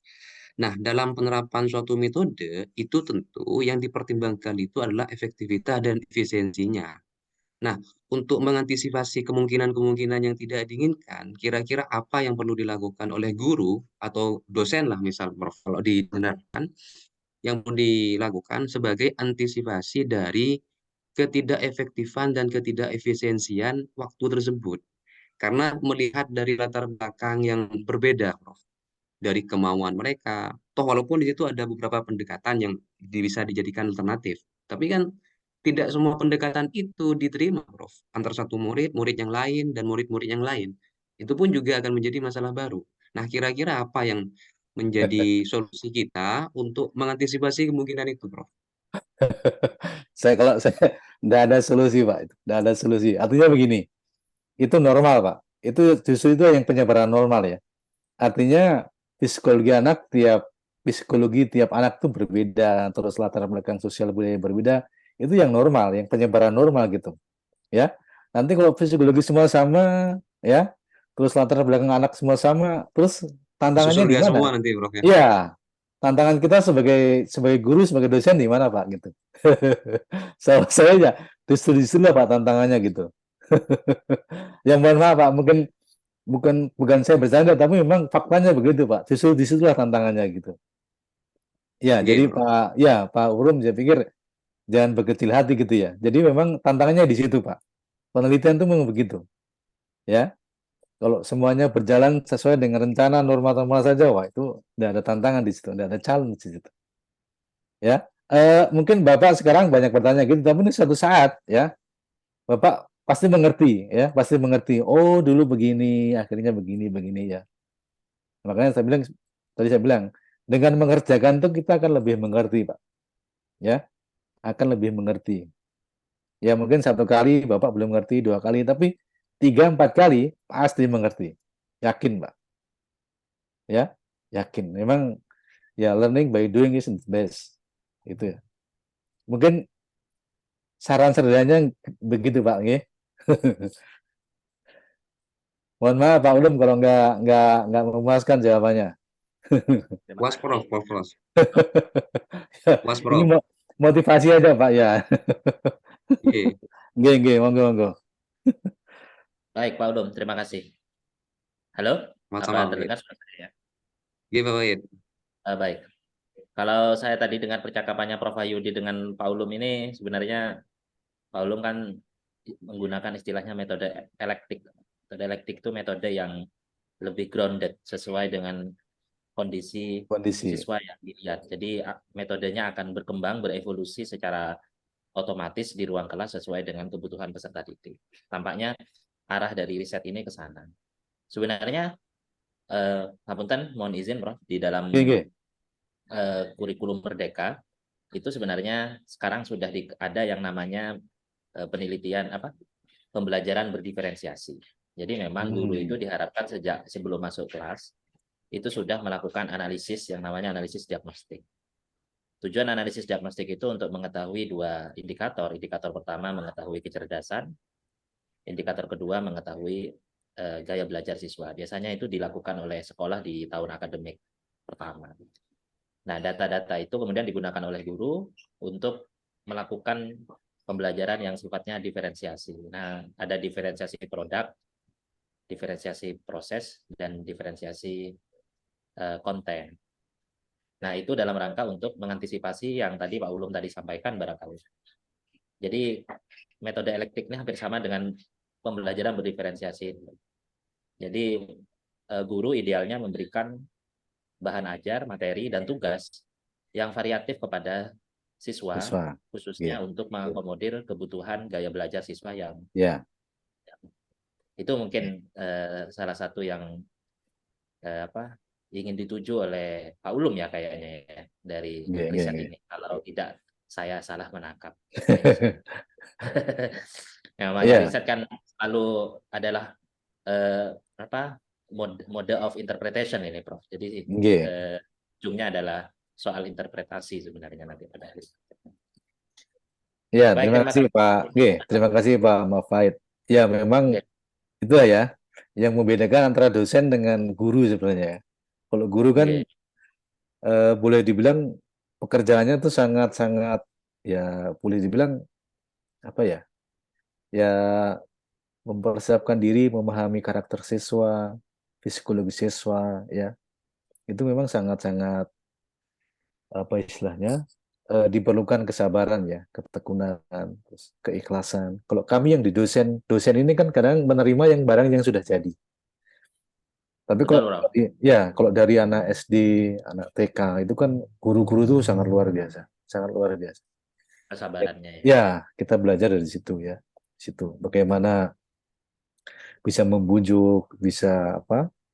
Nah, dalam penerapan suatu metode, itu tentu yang dipertimbangkan itu adalah efektivitas dan efisiensinya. Nah, untuk mengantisipasi kemungkinan-kemungkinan yang tidak diinginkan, kira-kira apa yang perlu dilakukan oleh guru atau dosen lah, misal, Prof, kalau dibenarkan, yang perlu dilakukan sebagai antisipasi dari ketidakefektifan dan ketidakefisiensian waktu tersebut. Karena melihat dari latar belakang yang berbeda, Prof, dari kemauan mereka, toh walaupun di situ ada beberapa pendekatan yang bisa dijadikan alternatif, tapi kan tidak semua pendekatan itu diterima, Prof, antar satu murid, murid yang lain, dan murid-murid yang lain. Itu pun juga akan menjadi masalah baru. Nah, kira-kira apa yang menjadi solusi kita untuk mengantisipasi kemungkinan itu, Prof? kalau saya tidak ada solusi Pak, tidak ada solusi. Artinya begini, itu normal Pak. Itu justru itu yang penyebaran normal ya. Artinya psikologi tiap anak tuh berbeda, terus latar belakang sosial budaya berbeda. Itu yang normal, yang penyebaran normal gitu. Ya. Nanti kalau psikologi semua sama, ya, terus latar belakang anak semua sama, terus Masuk tantangannya di surga semua mana? nanti, Prof, ya. Iya, tantangan kita sebagai guru, sebagai dosen di mana Pak gitu. Saya ya justru di sini Pak tantangannya gitu. Yang mohon maaf Pak, mungkin bukan saya bercanda, tapi memang faktanya begitu Pak. Justru di situlah tantangannya gitu. Ya, Oke, jadi Prof. Pak Urum, saya pikir jangan berkecil hati gitu ya. Jadi memang tantangannya di situ Pak. Penelitian itu memang begitu. Ya, kalau semuanya berjalan sesuai dengan rencana normal-normal saja, wah itu tidak ada tantangan di situ, tidak ada challenge di situ. Ya, mungkin Bapak sekarang banyak bertanya gitu, tapi ini suatu saat ya, Bapak pasti mengerti ya, pasti mengerti. Oh, dulu begini, akhirnya begini ya. Makanya tadi saya bilang, dengan mengerjakan itu kita akan lebih mengerti, Pak. Ya, akan lebih mengerti. Ya mungkin 1 kali Bapak belum mengerti, 2 kali, tapi 3, 4 kali pasti mengerti. Yakin, Pak. Ya, yakin. Memang ya learning by doing is the best. Itu ya. Mungkin saran sederhananya begitu, Pak. Nggih. Mohon maaf Pak Ulum kalau nggak memuaskan jawabannya. Terima Puas, Prof. kasih. Puas. Ya, Puas, ini Prof. motivasi aja Pak ya. Oke. Nggih, monggo. Baik, Pak Ulum, terima kasih. Halo, Sama-sama, apa Pak Wahid. terdengar suara saya? Oke, Pak Wahid. Baik. Kalau saya tadi dengar percakapannya Prof. Wahyudi dengan Pak Ulum ini, sebenarnya Pak Ulum kan menggunakan istilahnya metode elektik. Metode elektik itu metode yang lebih grounded, sesuai dengan kondisi Kondisi. siswa yang dilihat. Jadi metodenya akan berkembang, berevolusi secara otomatis di ruang kelas sesuai dengan kebutuhan peserta didik. Tampaknya arah dari riset ini ke sana. Sebenarnya, Hapunten, mohon izin Prof, di dalam Nggih. kurikulum Merdeka itu sebenarnya sekarang sudah ada yang namanya penelitian pembelajaran berdiferensiasi. Jadi memang guru itu diharapkan sejak sebelum masuk kelas itu sudah melakukan analisis yang namanya analisis diagnostik. Tujuan analisis diagnostik itu untuk mengetahui 2 indikator. Indikator pertama mengetahui kecerdasan, indikator kedua mengetahui gaya belajar siswa. Biasanya itu dilakukan oleh sekolah di tahun akademik pertama. Nah, data-data itu kemudian digunakan oleh guru untuk melakukan pembelajaran yang sifatnya diferensiasi. Nah, ada diferensiasi produk, diferensiasi proses, dan diferensiasi konten. Nah, itu dalam rangka untuk mengantisipasi yang tadi Pak Ulum tadi sampaikan barangkali. Jadi, metode elektik ini hampir sama dengan pembelajaran berdiferensiasi. Jadi, guru idealnya memberikan bahan ajar, materi, dan tugas yang variatif kepada siswa. Khususnya untuk mengakomodir kebutuhan gaya belajar siswa yang itu mungkin salah satu yang ingin dituju oleh Pak Ulum ya kayaknya ya, dari riset ini. Kalau tidak saya salah menangkap. Namanya riset kan selalu adalah mode of interpretation ini, Prof. Jadi ujungnya adalah soal interpretasi sebenarnya nanti pada hari. Ya, terima kasih Pak. Terima kasih Pak Mafait. Ya, memang itu ya yang membedakan antara dosen dengan guru sebenarnya. Kalau guru kan boleh dibilang pekerjaannya itu sangat-sangat ya boleh dibilang apa ya? Ya mempersiapkan diri, memahami karakter siswa, psikologi siswa ya. Itu memang sangat-sangat apa istilahnya? Diperlukan kesabaran ya, ketekunan, terus keikhlasan. Kalau kami yang di dosen ini kan kadang menerima yang barang yang sudah jadi. Tapi kalau dari anak SD, anak TK itu kan guru-guru itu sangat luar biasa, Kesabarannya ya. Ya, kita belajar dari situ ya, situ bagaimana bisa membujuk, bisa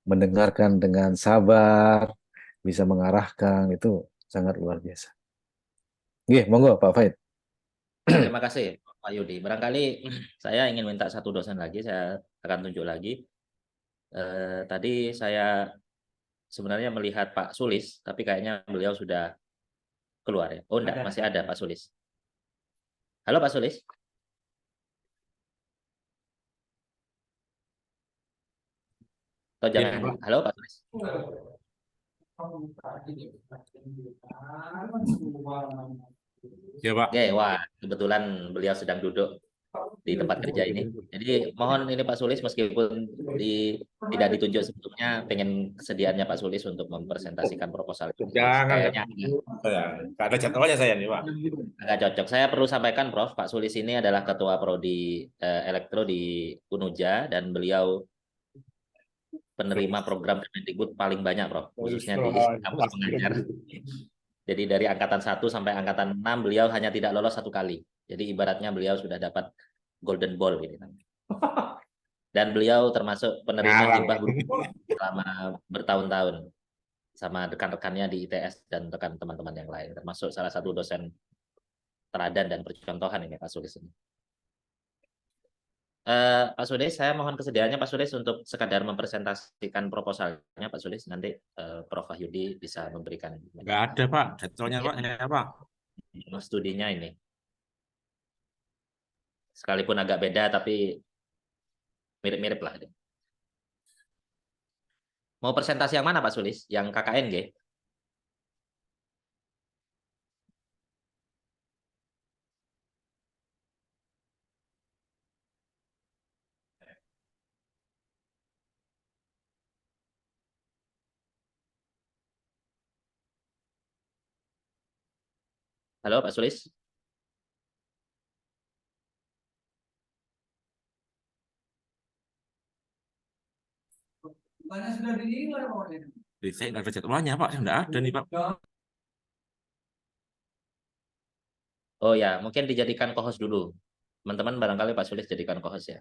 mendengarkan dengan sabar, bisa mengarahkan itu sangat luar biasa. Monggo Pak Faid. Terima kasih Pak Yudi. Barangkali saya ingin minta satu dosen lagi, saya akan tunjuk lagi. Tadi saya sebenarnya melihat Pak Sulis, tapi kayaknya beliau sudah keluar ya. Oh enggak, masih ada Pak Sulis. Halo Pak Sulis. Atau jangan. Halo Pak Sulis. Ya Pak. Oke, wah kebetulan beliau sedang duduk di tempat kerja ini. Jadi mohon ini Pak Sulis meskipun tidak ditunjuk sebelumnya, pengen kesediaannya Pak Sulis untuk mempresentasikan proposal. Jangan, nggak ada jadwalnya saya nih Pak. Agak cocok. Saya perlu sampaikan Prof, Pak Sulis ini adalah Ketua Prodi Elektro di Unuja dan beliau penerima program Kemendikbud paling banyak Prof, khususnya di kampus pengajar. Jadi dari angkatan 1 sampai angkatan 6 beliau hanya tidak lolos 1 kali. Jadi ibaratnya beliau sudah dapat golden ball gitu. Dan beliau termasuk penerima Ngarang. hibah guru selama bertahun-tahun sama rekan-rekannya di ITS dan rekan teman-teman yang lain, termasuk salah satu dosen teladan dan percontohan ini Pak Sulis ini. Pak Sulis, saya mohon kesediaannya Pak Sulis untuk sekadar mempresentasikan proposalnya Pak Sulis. Nanti Prof. Wahyudi bisa memberikan Nggak ada Pak, jadwalnya Pak, ini apa? studinya ini. Sekalipun agak beda tapi mirip-mirip lah. Mau presentasi yang mana Pak Sulis? Yang KKN G? Halo Pak Sulis? Saya nggak ada jadwalnya Pak, saya nggak ada nih Pak. Oh ya, mungkin dijadikan co-host dulu. Teman-teman barangkali Pak Sulis jadikan co-host ya.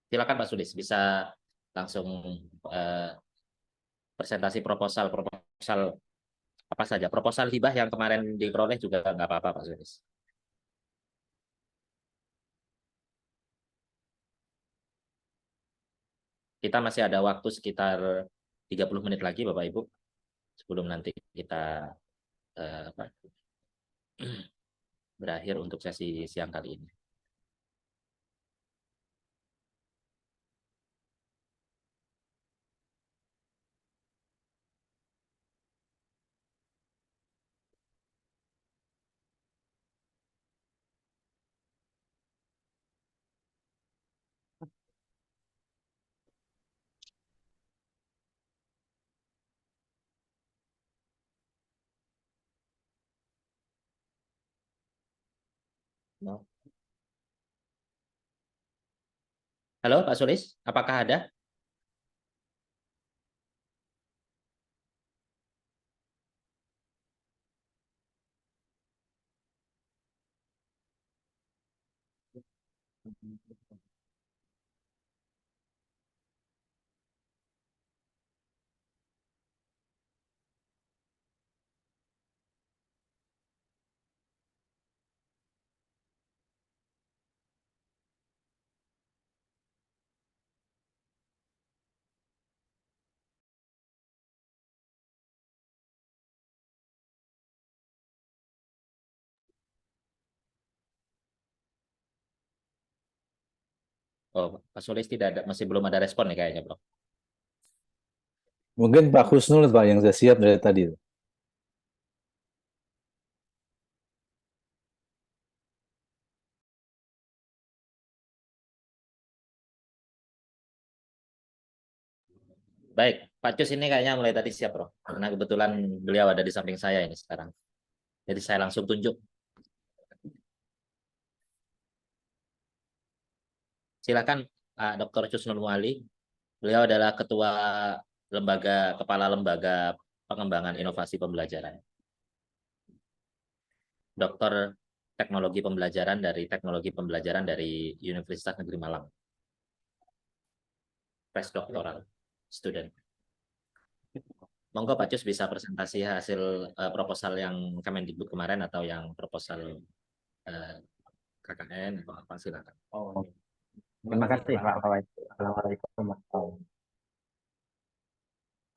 Silakan Pak Sulis, bisa langsung eh, presentasi proposal apa saja. Proposal hibah yang kemarin diperoleh juga nggak apa-apa Pak Sulis. Kita masih ada waktu sekitar 30 menit lagi Bapak Ibu sebelum nanti kita apa, berakhir untuk sesi siang kali ini. No. Halo Pak Sulis, apakah ada? Oh, Pak Sulis tidak ada, masih belum ada respon nih kayaknya, Bro. Mungkin Pak Husnul Pak yang sudah siap dari tadi. Baik, Pak Cus ini kayaknya mulai tadi siap, Bro. Karena kebetulan beliau ada di samping saya ini sekarang. Jadi saya langsung tunjuk. Silakan Pak Dr. Cusnul Muali. Beliau adalah ketua kepala lembaga pengembangan inovasi pembelajaran. Doktor Teknologi Pembelajaran dari Universitas Negeri Malang. Postdoctoral student. Monggo Pak Cus bisa presentasi hasil proposal yang Kemendikbud kemarin atau yang proposal KKN atau apa, silakan. Oh, terima kasih Pak Fawait. Assalamualaikum warahmatullahi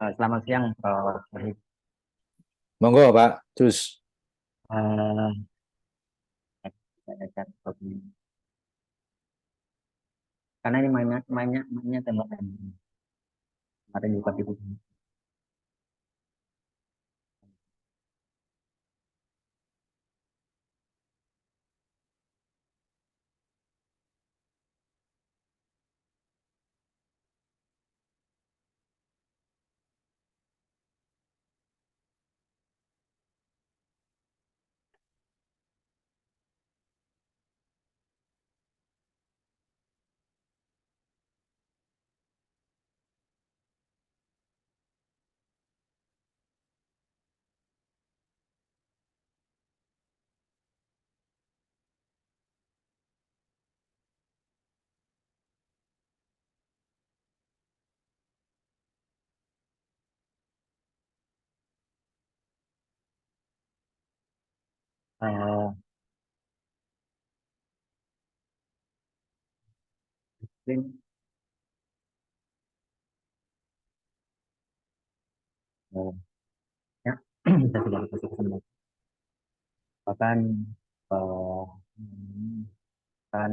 wabarakatuh. Selamat siang Pak Wahid. Monggo Pak Cus. Eh, saya chat karena ini mainnya tembakan. Kemarin juga gitu. eh, disiplin, eh, ya kita sudah dikasih kesempatan bahkan eh, kan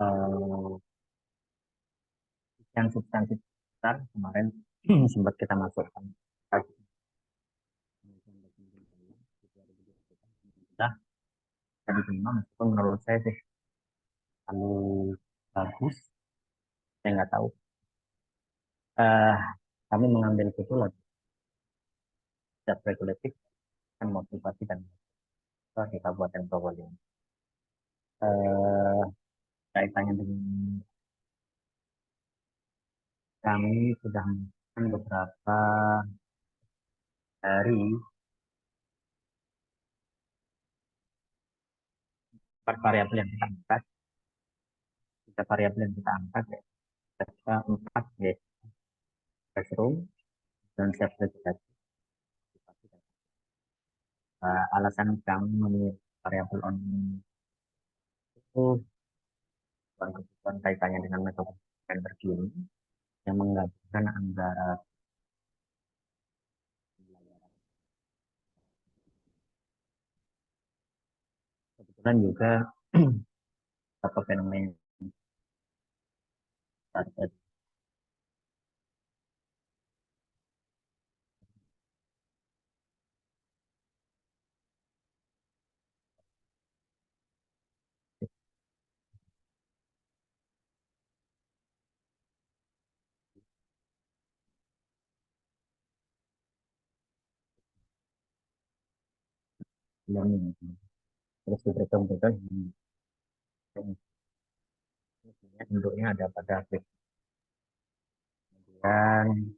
eh, yang substansi besar kemarin sempat kita masukkan. Nah, tadi terima meskipun menurut saya sih terlalu bagus, saya nggak tahu. Eh, Kami mengambil kebetulan self regulatif kan motivasi dan di Kabupaten Probolinggo. Eh, Kaitannya dengan kami sudah melakukan beberapa dari empat variabel yang kita angkat, tiga variabel yang kita angkat, ya, kita empat ya, classroom dan self regulatif. Alasan kami memilih variabel on itu kebutuhan kaitannya dengan metode yang terkini yang menggabungkan antara kebetulan juga satu fenomena saat learning terus diperkembangkan bentuknya ada pada aplikasi. Dan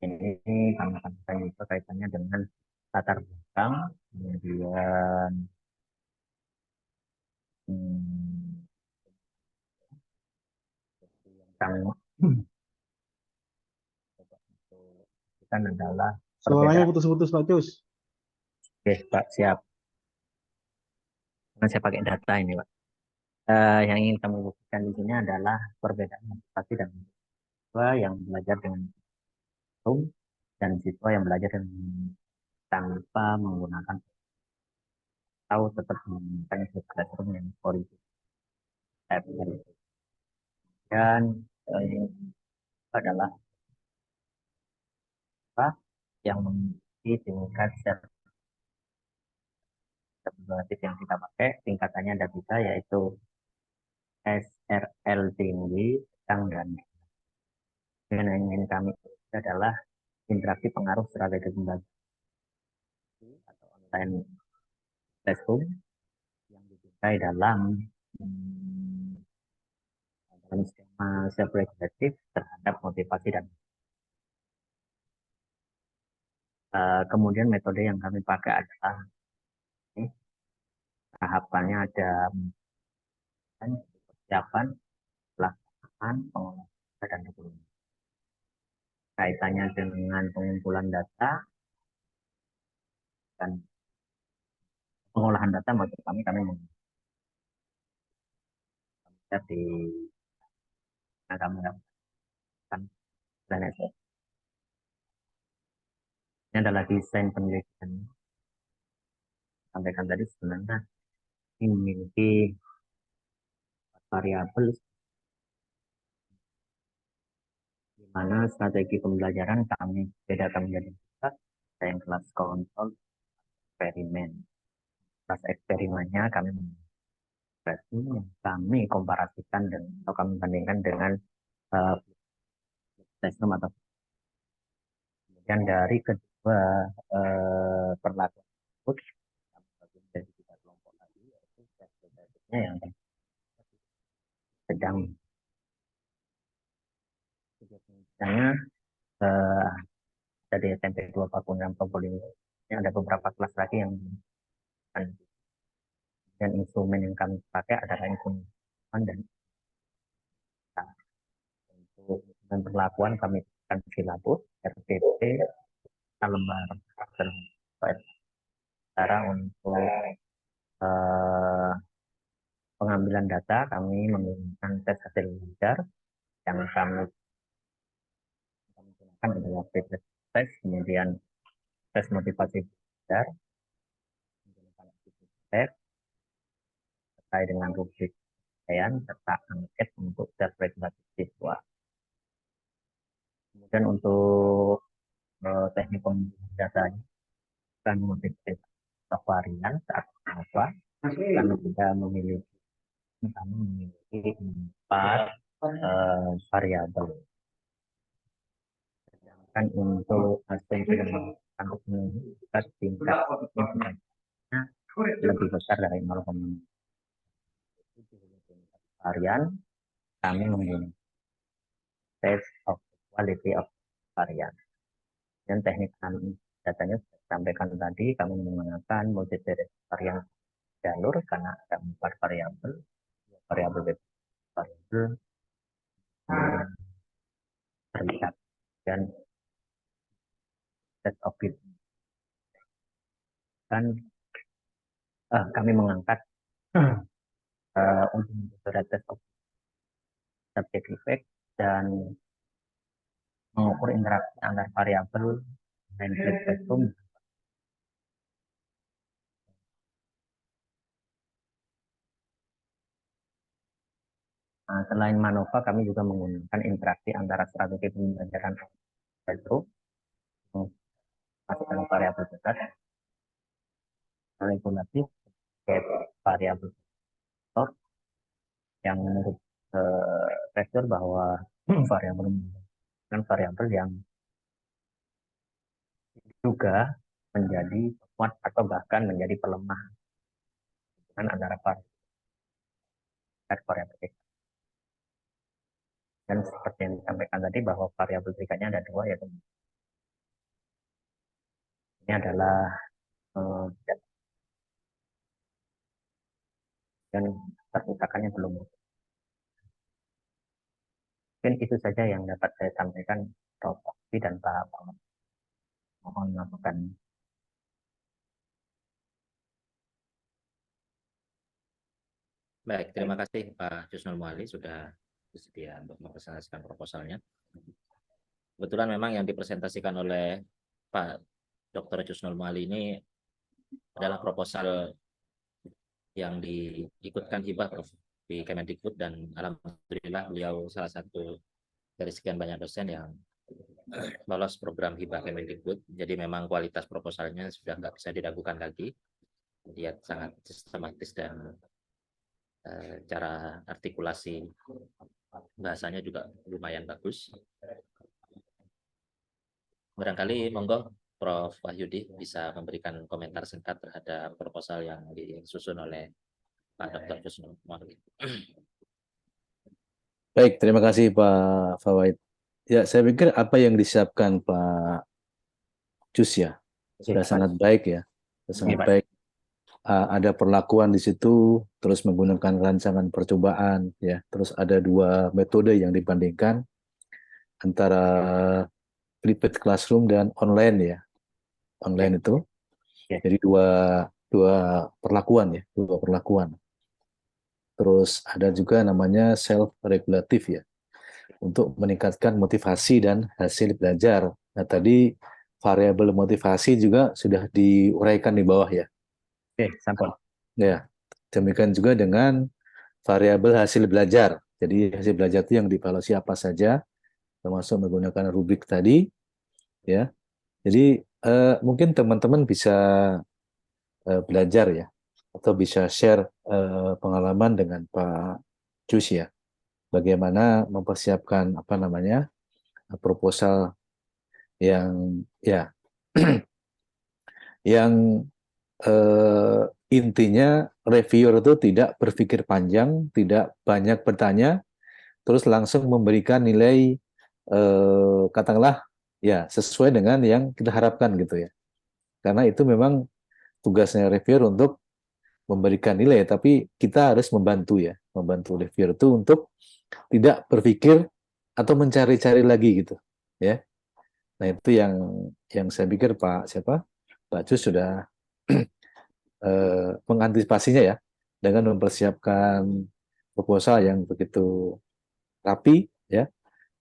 ini karena juga kaitannya dengan latar belakang, kemudian hmm, yang kami kan adalah Suaranya perbedaan. putus-putus Pak Cus. Oke, Pak, siap. Karena saya pakai data ini, Pak. Yang ingin kami buktikan di sini adalah perbedaan motivasi dan siswa yang belajar dengan Zoom dan siswa yang belajar dengan tanpa menggunakan atau tetap menggunakan classroom yang original. Dan ini adalah apa yang memiliki tingkat sertifikat yang kita pakai, tingkatannya ada tiga, yaitu SRL tinggi, sedang, dan yang ingin kami adalah interaksi pengaruh strategi pembelajaran atau online classroom yang dipakai dalam skema self regulatif terhadap motivasi dan kemudian metode yang kami pakai adalah ini, tahapannya ada persiapan, pelaksanaan, pengolahan dan dokumen. Kaitannya dengan pengumpulan data dan pengolahan data, maksud kami menggunakan di kami melakukan planet. Ini adalah desain penelitian. Sampaikan tadi sebenarnya ini memiliki variabel di mana strategi pembelajaran kami bedakan menjadi tiga, yang kelas kontrol, eksperimen. Kelas eksperimennya kami komparasikan dan atau kami bandingkan dengan classroom atau kemudian dari kedua perlakuan tersebut kami bagi menjadi tiga kelompok lagi, yaitu yang sedang misalnya ada di SMP 2 Pakuan Probolinggo. Ini ada beberapa kelas lagi yang dan instrumen yang kami pakai adalah instrumen dan untuk perlakuan kami akan silabus, RPP, lembar cara untuk pengambilan data kami menggunakan tes hasil belajar yang kami gunakan adalah tes, kemudian tes motivasi belajar, tes terkait dengan rubrik penilaian serta angket untuk self regulasi siswa. Kemudian untuk teknik pemilihan datanya kan motivasi varian saat apa kami juga memiliki 4 variabel. Sedangkan untuk hasil pengembangan meningkat tingkat lebih besar dari 0,0 varian, kami menggunakan test of quality of varian. Dan teknik datanya saya sampaikan tadi, kami menggunakan multivariate varian jalur karena ada 4 variabel, variabel terlihat dan set of it. Dan kami mengangkat untuk metode test of subject effect dan mengukur interaksi antar variabel dan spektrum. Selain MANOVA, kami juga menggunakan interaksi antara strategi pembelajaran spektrum, masukkan variabel besar, manipulatif, variabel faktor, yang menurut rektor bahwa variabel yang juga menjadi kuat atau bahkan menjadi pelemah dengan antara variabel kita. Dan seperti yang disampaikan tadi bahwa variabel berikutnya ada 2, yaitu ini adalah dan perputakannya belum. Mungkin itu saja yang dapat saya sampaikan, Prof. dan Pak. Mohon masukan. Baik, terima kasih Pak Jusnul Muali sudah bersedia untuk mempresentasikan proposalnya. Kebetulan memang yang dipresentasikan oleh Pak Dr. Jusnul Muali ini adalah proposal yang diikutkan hibah di Kemendikbud, dan alhamdulillah beliau salah satu dari sekian banyak dosen yang lolos program hibah Kemendikbud. Jadi memang kualitas proposalnya sudah nggak bisa diragukan lagi. Dia sangat sistematis dan cara artikulasi bahasanya juga lumayan bagus. Barangkali monggo Prof. Wahyudi bisa memberikan komentar singkat terhadap proposal yang disusun oleh Pak Dr. Jusnul Muali. Baik, terima kasih Pak Fawaid. Ya, saya pikir apa yang disiapkan Pak Jus ya sudah sangat baik ya, sangat baik. Ada perlakuan di situ, terus menggunakan rancangan percobaan ya, terus ada 2 metode yang dibandingkan antara flipped classroom dan online ya, online itu. Jadi dua perlakuan ya, 2 perlakuan. Terus ada juga namanya self regulatif ya, untuk meningkatkan motivasi dan hasil belajar. Nah tadi variabel motivasi juga sudah diuraikan di bawah ya. Oke, sampai. Ya, demikian juga dengan variabel hasil belajar. Jadi hasil belajar itu yang dievaluasi apa saja, termasuk menggunakan rubrik tadi, ya. Jadi mungkin teman-teman bisa belajar ya, atau bisa share pengalaman dengan Pak Jus ya, bagaimana mempersiapkan proposal yang ya, yang intinya reviewer itu tidak berpikir panjang, tidak banyak bertanya, terus langsung memberikan nilai katakanlah ya sesuai dengan yang kita harapkan gitu ya. Karena itu memang tugasnya reviewer untuk memberikan nilai, tapi kita harus membantu ya, membantu reviewer itu untuk tidak berpikir atau mencari-cari lagi gitu ya. Nah itu yang saya pikir Pak Pak Jus sudah mengantisipasinya ya dengan mempersiapkan proposal yang begitu rapi ya,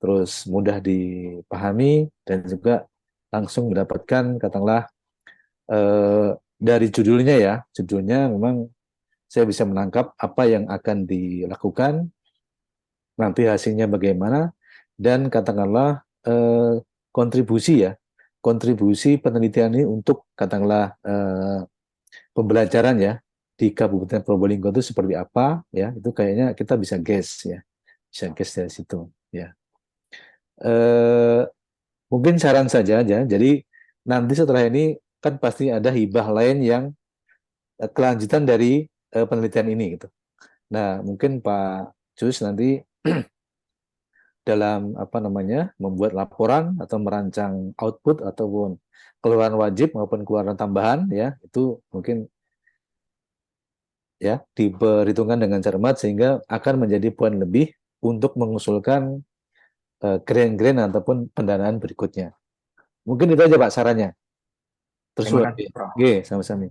terus mudah dipahami dan juga langsung mendapatkan katakanlah dari judulnya memang saya bisa menangkap apa yang akan dilakukan, nanti hasilnya bagaimana, dan katakanlah kontribusi penelitian ini untuk katakanlah pembelajaran ya di Kabupaten Probolinggo itu seperti apa ya, itu kayaknya kita bisa guess dari situ ya. Mungkin saran saja aja, jadi nanti setelah ini kan pasti ada hibah lain yang kelanjutan dari penelitian ini gitu. Nah, mungkin Pak Jus nanti dalam membuat laporan atau merancang output ataupun keluaran wajib maupun keluaran tambahan ya, itu mungkin ya diperhitungkan dengan cermat sehingga akan menjadi poin lebih untuk mengusulkan grant ataupun pendanaan berikutnya. Mungkin itu aja Pak sarannya. Terima kasih, Prof. Oke, sama-sama.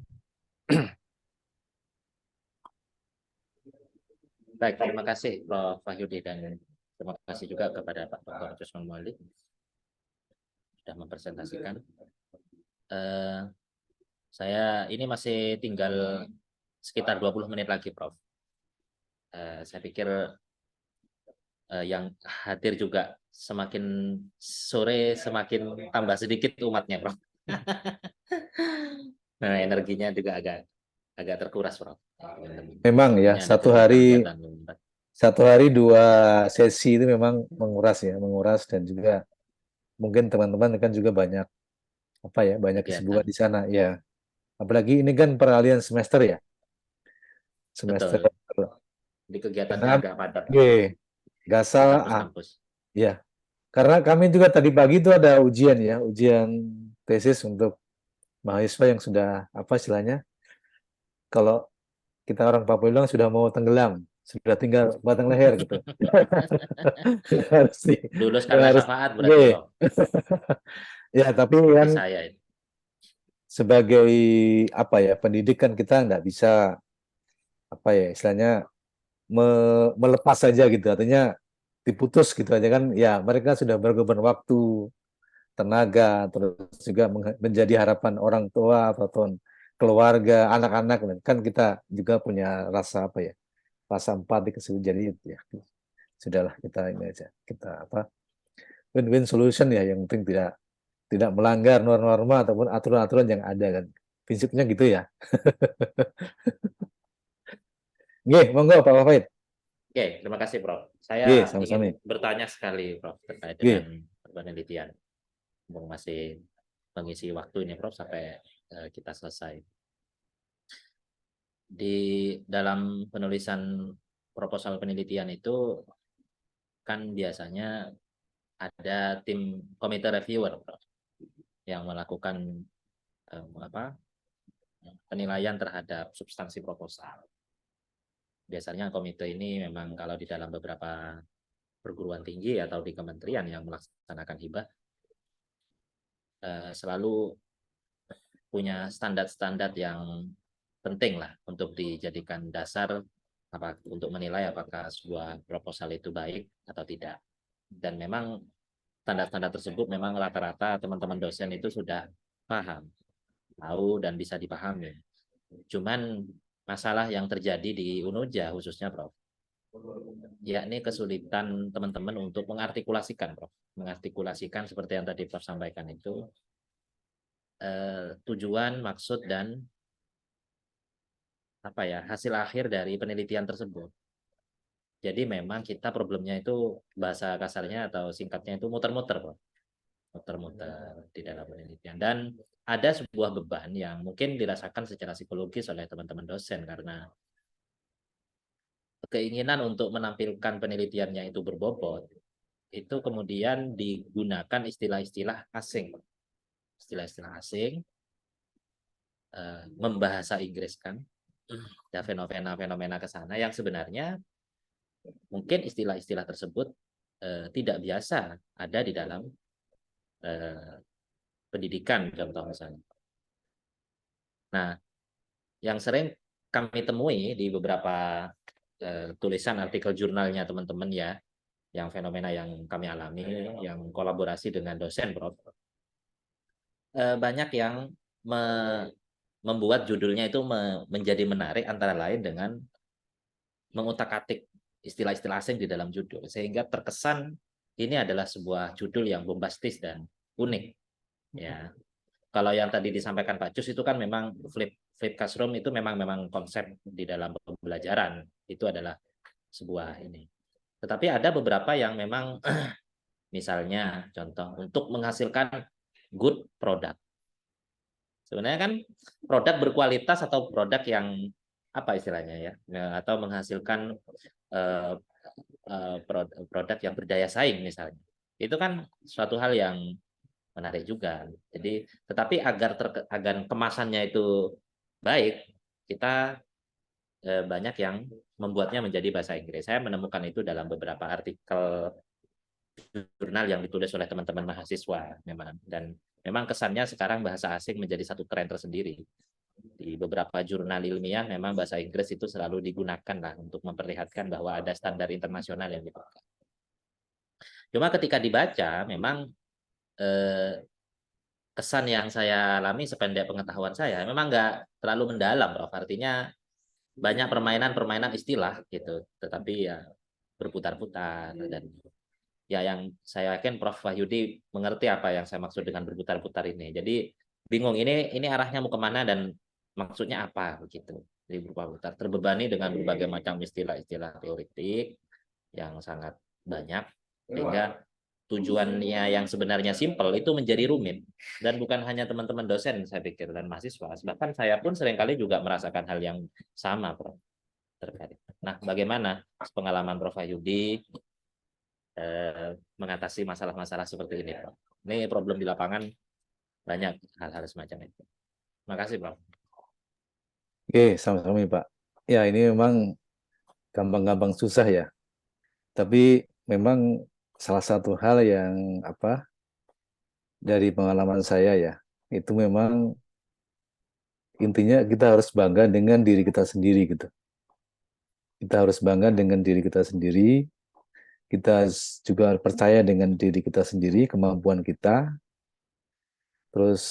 Baik, terima kasih Prof. Wahyudi dan terima kasih juga kepada Pak Dr. Jusman Maulid sudah mempresentasikan. Saya ini masih tinggal sekitar 20 menit lagi, Prof. Saya pikir yang hadir juga semakin sore semakin tambah sedikit umatnya, Prof. Nah, energinya juga agak terkuras, Prof. Memang ya, satu hari 2 sesi itu memang menguras dan juga mungkin teman-teman kan juga banyak kesibukan di sana ya. Apalagi ini kan peralihan semester ya. Betul. Di kegiatannya agak padat. Gasal ya. Karena kami juga tadi pagi itu ada ujian tesis untuk mahasiswa yang sudah istilahnya, kalau kita orang Papua bilang sudah mau tenggelam, sudah tinggal batang leher gitu. Lulus karena syafaat berarti. Ya, tapi kan sebagai pendidik kan kita nggak bisa istilahnya melepas saja gitu, artinya diputus gitu aja kan ya. Mereka sudah berkorban waktu, tenaga, terus juga menjadi harapan orang tua ataupun keluarga, anak-anak, kan kita juga punya rasa rasa empati jadi ya sudahlah, kita ini aja, kita win-win solution ya, yang penting tidak melanggar norma-norma ataupun aturan-aturan yang ada kan, prinsipnya gitu ya. Oke, monggo Pak Wafid. Oke, terima kasih Prof. Saya ingin bertanya sekali Prof terkait dengan penelitian. Masih mengisi waktu ini Prof sampai kita selesai. Di dalam penulisan proposal penelitian itu kan biasanya ada tim komite reviewer Prof, yang melakukan penilaian terhadap substansi proposal. Biasanya komite ini memang kalau di dalam beberapa perguruan tinggi atau di kementerian yang melaksanakan hibah selalu punya standar-standar yang penting lah untuk dijadikan dasar untuk menilai apakah sebuah proposal itu baik atau tidak. Dan memang standar-standar tersebut memang rata-rata teman-teman dosen itu sudah paham, tahu dan bisa dipahami. Cuman masalah yang terjadi di UNUJA khususnya Prof, yakni kesulitan teman-teman untuk mengartikulasikan Prof, mengartikulasikan seperti yang tadi Prof sampaikan itu tujuan, maksud dan hasil akhir dari penelitian tersebut. Jadi memang kita problemnya itu bahasa kasarnya atau singkatnya itu muter-muter Prof, muter-muter di dalam penelitian. Dan ada sebuah beban yang mungkin dirasakan secara psikologis oleh teman-teman dosen karena keinginan untuk menampilkan penelitiannya itu berbobot, itu kemudian digunakan istilah-istilah asing, membahasa Inggris kan, ya fenomena ke sana yang sebenarnya mungkin istilah-istilah tersebut tidak biasa ada di dalam pendidikan contoh misalnya. Nah, yang sering kami temui di beberapa tulisan artikel jurnalnya teman-teman ya, yang fenomena yang kami alami, yang kolaborasi dengan dosen, Prof. Banyak yang membuat judulnya itu menjadi menarik antara lain dengan mengutak-atik istilah-istilah asing di dalam judul, sehingga terkesan ini adalah sebuah judul yang bombastis dan unik. Ya, kalau yang tadi disampaikan Pak Cus itu kan memang flip classroom itu memang konsep di dalam pembelajaran itu adalah sebuah ini. Tetapi ada beberapa yang memang misalnya contoh untuk menghasilkan good product. Sebenarnya kan produk berkualitas atau produk yang apa istilahnya ya, atau menghasilkan produk yang berdaya saing misalnya. Itu kan suatu hal yang menarik juga. Jadi, tetapi agar kemasannya itu baik, kita banyak yang membuatnya menjadi bahasa Inggris. Saya menemukan itu dalam beberapa artikel jurnal yang ditulis oleh teman-teman mahasiswa memang, dan memang kesannya sekarang bahasa asing menjadi satu tren tersendiri. Di beberapa jurnal ilmiah memang bahasa Inggris itu selalu digunakan lah untuk memperlihatkan bahwa ada standar internasional yang dipakai. Cuma ketika dibaca memang kesan yang saya alami sependek pengetahuan saya memang nggak terlalu mendalam, Prof. Artinya banyak permainan-permainan istilah gitu, tetapi ya berputar-putar, dan ya yang saya yakin Prof. Wahyudi mengerti apa yang saya maksud dengan berputar-putar ini. Jadi bingung ini arahnya mau kemana dan maksudnya apa begitu. Jadi berputar-putar, terbebani dengan berbagai macam istilah-istilah teoritik yang sangat banyak, sehingga tujuannya yang sebenarnya simpel itu menjadi rumit, dan bukan hanya teman-teman dosen saya pikir dan mahasiswa, bahkan saya pun seringkali juga merasakan hal yang sama, Prof. Terkait. Nah, bagaimana pengalaman Prof. Wahyudi mengatasi masalah-masalah seperti ini, Prof? Ini problem di lapangan banyak hal-hal semacam itu. Terima kasih, Prof. Oke, sama-sama Pak. Ya, ini memang gampang-gampang susah ya. Tapi memang salah satu hal yang dari pengalaman saya ya, itu memang intinya kita harus bangga dengan diri kita sendiri gitu. Kita harus bangga dengan diri kita sendiri. Kita juga percaya dengan diri kita sendiri, kemampuan kita. Terus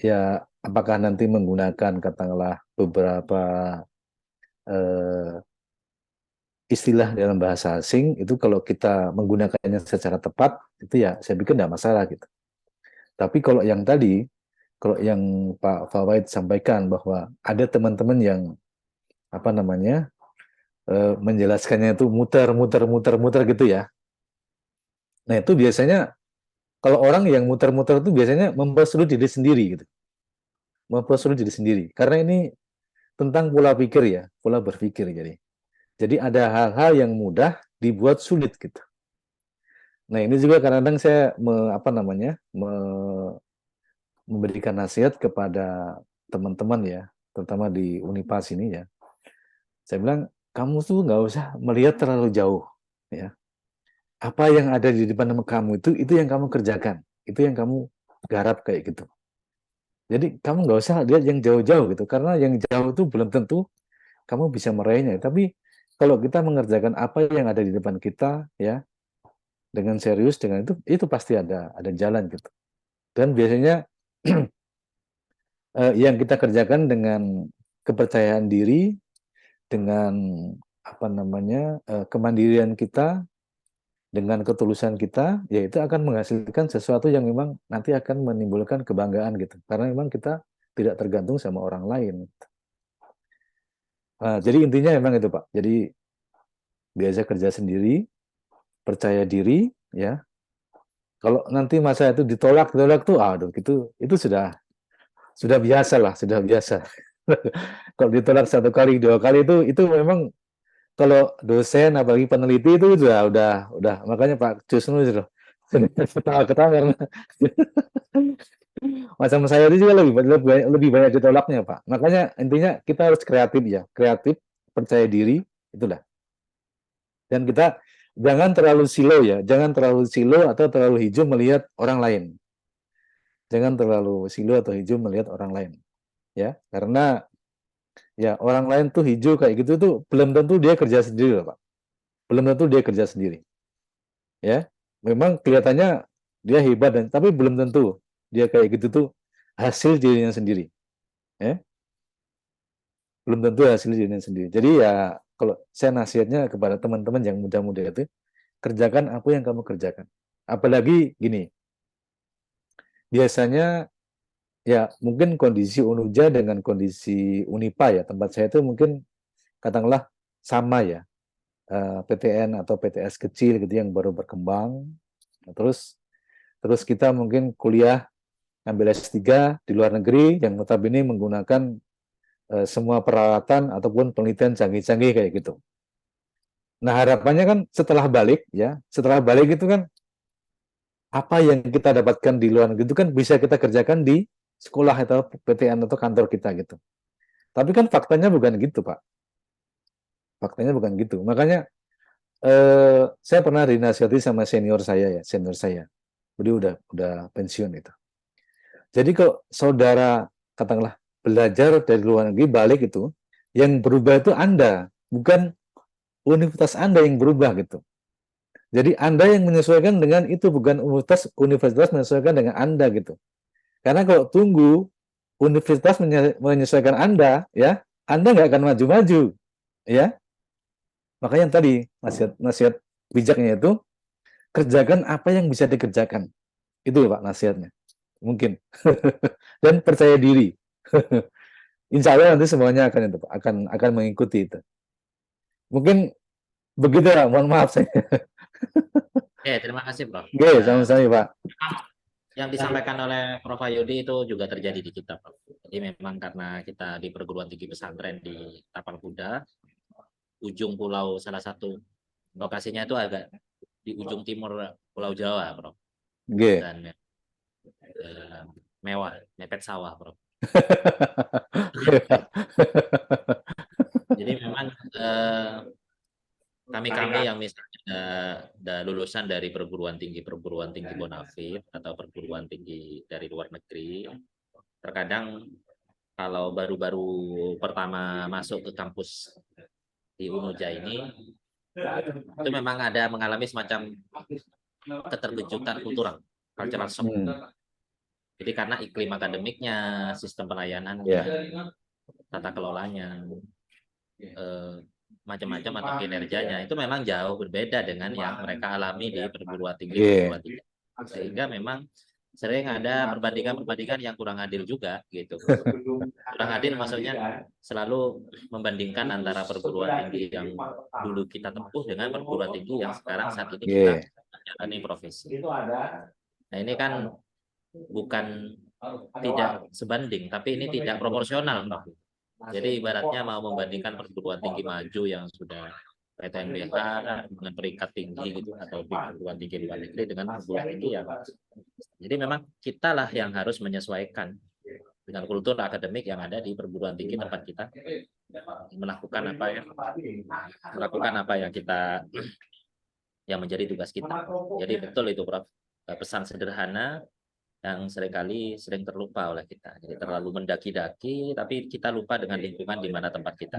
ya apakah nanti menggunakan katakanlah beberapa istilah dalam bahasa asing itu kalau kita menggunakannya secara tepat itu ya saya pikir tidak masalah gitu. Tapi kalau yang tadi, kalau yang Pak Fawaid sampaikan bahwa ada teman-teman yang menjelaskannya itu muter gitu ya. Nah itu biasanya kalau orang yang muter-muter itu biasanya mempersulit diri sendiri gitu. Mempersulit diri sendiri. Karena ini tentang pola pikir ya, pola berpikir jadi. Jadi ada hal-hal yang mudah dibuat sulit gitu. Nah ini juga kadang-kadang saya memberikan nasihat kepada teman-teman ya, terutama di Unipas ini ya. Saya bilang kamu tuh nggak usah melihat terlalu jauh ya. Apa yang ada di depan kamu itu yang kamu kerjakan, itu yang kamu garap kayak gitu. Jadi kamu nggak usah lihat yang jauh-jauh gitu, karena yang jauh itu belum tentu kamu bisa meraihnya. Tapi kalau kita mengerjakan apa yang ada di depan kita ya dengan serius, dengan itu pasti ada jalan gitu. Dan biasanya yang kita kerjakan dengan kepercayaan diri, dengan kemandirian kita, dengan ketulusan kita, ya itu akan menghasilkan sesuatu yang memang nanti akan menimbulkan kebanggaan gitu. Karena memang kita tidak tergantung sama orang lain. Jadi intinya memang itu Pak. Jadi biasa kerja sendiri, percaya diri, ya. Kalau nanti masa itu ditolak tuh, aduh, itu sudah biasa lah, sudah biasa. Kalau ditolak 1 kali, 2 kali itu memang kalau dosen apalagi peneliti itu udah makanya Pak Cusnu sudah ketawa-ketawa karena macam saya itu juga lebih banyak ditolaknya Pak. Makanya intinya kita harus kreatif ya, kreatif, percaya diri, itulah. Dan kita jangan terlalu silo ya, jangan terlalu silo atau terlalu hijau melihat orang lain. Jangan terlalu silo atau hijau melihat orang lain. ya, karena ya orang lain tuh hijau kayak gitu tuh belum tentu dia kerja sendiri loh Pak, belum tentu dia kerja sendiri, ya. Memang kelihatannya dia hebat tapi belum tentu dia kayak gitu tuh hasil dirinya sendiri, ya. Belum tentu hasil dirinya sendiri. Jadi ya kalau saya nasihatnya kepada teman-teman yang muda-muda itu, kerjakan apa yang kamu kerjakan. Apalagi gini, biasanya ya mungkin kondisi Unuja dengan kondisi Unipa ya, tempat saya itu mungkin katakanlah sama ya, PTN atau PTS kecil gitu yang baru berkembang. Terus kita mungkin kuliah ambil S3 di luar negeri yang notabene menggunakan semua peralatan ataupun penelitian canggih-canggih kayak gitu. Nah, harapannya kan setelah balik itu kan apa yang kita dapatkan di luar negeri itu kan bisa kita kerjakan di sekolah atau PTN atau kantor kita gitu. Tapi kan faktanya bukan gitu, Pak. Faktanya bukan gitu. Makanya saya pernah dinasihati sama senior saya. Beliau udah pensiun itu. Jadi kalau saudara katakanlah belajar dari luar negeri balik itu, yang berubah itu Anda, bukan universitas Anda yang berubah gitu. Jadi Anda yang menyesuaikan dengan itu, bukan universitas menyesuaikan dengan Anda gitu. Karena kalau tunggu universitas menyesuaikan Anda, ya Anda nggak akan maju-maju, ya. Makanya tadi nasihat bijaknya itu kerjakan apa yang bisa dikerjakan. Itu Pak nasihatnya. Mungkin. Dan percaya diri. Insya Allah nanti semuanya akan itu Pak, akan mengikuti itu. Mungkin begitu ya, mohon maaf saya. Oke, terima kasih Prof. Oke, sama-sama Pak. Yang disampaikan oleh Prof. Ayudi itu juga terjadi di kita, Prof. Jadi memang karena kita di perguruan tinggi pesantren di Tapal Kuda, ujung pulau salah satu lokasinya itu agak di ujung timur Pulau Jawa, Prof. Oke. Dan mewah, mepet sawah, Prof. Jadi memang kami yang misalnya ada lulusan dari perguruan tinggi bonafit atau perguruan tinggi dari luar negeri, terkadang kalau baru-baru pertama masuk ke kampus di Unuja ini, itu memang ada mengalami semacam keterkejutan kultural, cultural shock. Jadi karena iklim akademiknya, sistem pelayanannya, tata kelolanya, macam-macam atau kinerjanya itu memang jauh berbeda dengan yang mereka alami di perguruan tinggi. Sehingga memang sering ada perbandingan yang kurang adil juga gitu. Kurang adil maksudnya selalu membandingkan antara perguruan tinggi yang dulu kita tempuh dengan perguruan tinggi yang sekarang saat ini kita menjalani profesi. Nah, ini kan bukan tidak sebanding, tapi ini tidak proporsional, Prof. Jadi ibaratnya mau membandingkan perguruan tinggi maju yang sudah PTNBH dengan peringkat tinggi gitu atau perguruan tinggi luar negeri dengan perguruan tinggi yang jadi memang kita lah yang harus menyesuaikan dengan kultur akademik yang ada di perguruan tinggi tempat kita melakukan apa yang kita yang menjadi tugas kita. Jadi betul itu Prof, pesan sederhana yang sering terlupa oleh kita. Jadi terlalu mendaki-daki, tapi kita lupa dengan lingkungan di mana tempat kita.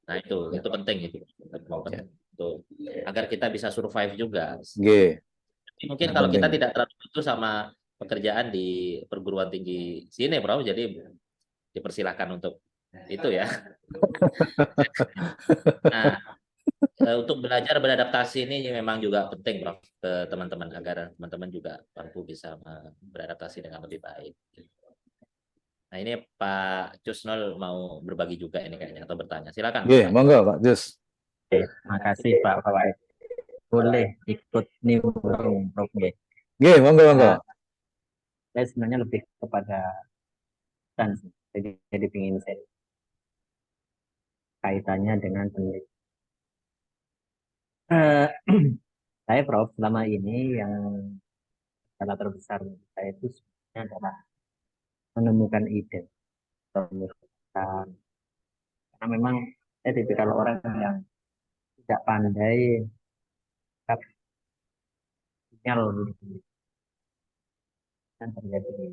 Nah itu penting itu. Untuk agar kita bisa survive juga. Mungkin kalau kita tidak terlalu butuh sama pekerjaan di perguruan tinggi sini, Bro, jadi dipersilahkan untuk itu ya. Nah, untuk belajar beradaptasi ini memang juga penting, Prof, ke teman-teman agar teman-teman juga mampu bisa beradaptasi dengan lebih baik. Nah, ini Pak Cusnol mau berbagi juga ini kayaknya atau bertanya. Silakan. Monggo Pak Cus. Makasih Pak Fawaid. Boleh ikut new Prof. Monggo. Saya sebenarnya lebih kepada jadi ingin saya kaitannya dengan penelitian. Saya Prof selama ini yang salah terbesar saya itu sebenarnya adalah menemukan ide karena memang saya tipikal orang yang tidak pandai sinyal yang terjadi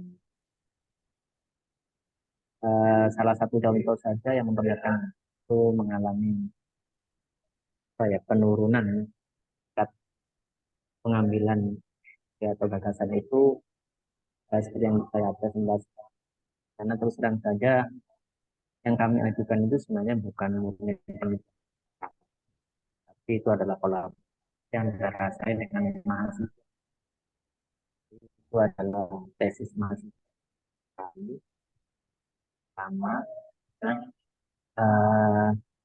salah satu contoh saja yang memperlihatkan itu mengalami penurunan tingkat pengambilan atau gagasan itu seperti yang saya presentasikan. Karena terus terang saja yang kami ajukan itu sebenarnya bukan murni penelitian, tapi itu adalah kolaborasi antara saya dengan mahasiswa. Itu adalah tesis mahasiswa kami sama, dan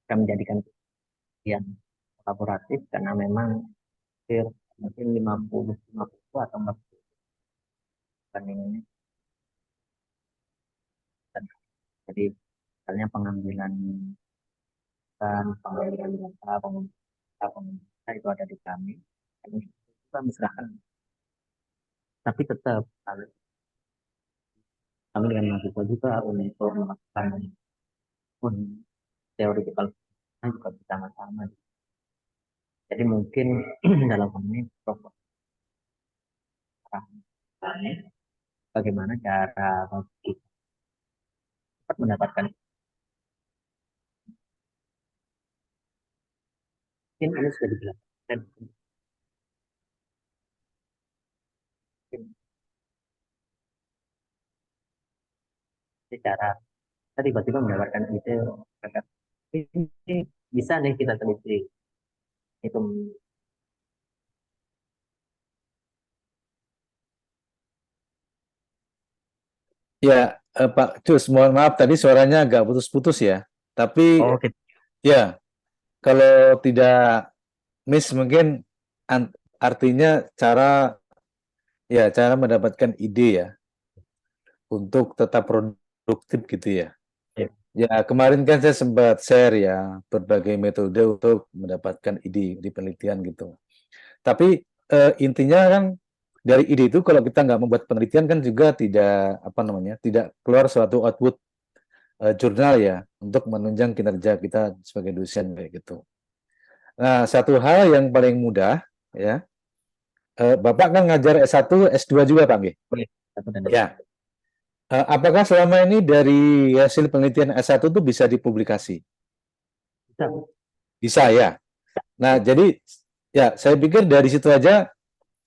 kami jadikan yang kolaboratif karena memang mungkin 50-50 atau 40 bandingannya. Jadi misalnya pengambilan data itu ada di kami, kami serahkan. Tapi tetap kami dengan mahasiswa juga untuk melakukan pun theoretical juga bersama-sama. Jadi mungkin dalam hal ini bagaimana cara bagi kita dapat mendapatkan, mungkin ini sudah dijelaskan. Cara kita tiba-tiba mendapatkan ide ini bisa nih kita teliti itu. Ya, Pak Cus, mohon maaf tadi suaranya agak putus-putus ya. Tapi Oke. ya, kalau tidak miss mungkin artinya cara mendapatkan ide ya untuk tetap produktif gitu ya. Ya, kemarin kan saya sempat share ya berbagai metode untuk mendapatkan ide di penelitian gitu. Tapi intinya kan dari ide itu kalau kita nggak membuat penelitian kan juga tidak keluar suatu output jurnal ya untuk menunjang kinerja kita sebagai dosen kayak gitu. Nah, satu hal yang paling mudah ya, Bapak kan ngajar S1, S2 juga Pak Nggih? Ya. Apakah selama ini dari hasil penelitian S1 itu bisa dipublikasi? Bisa ya. Nah, jadi ya saya pikir dari situ aja,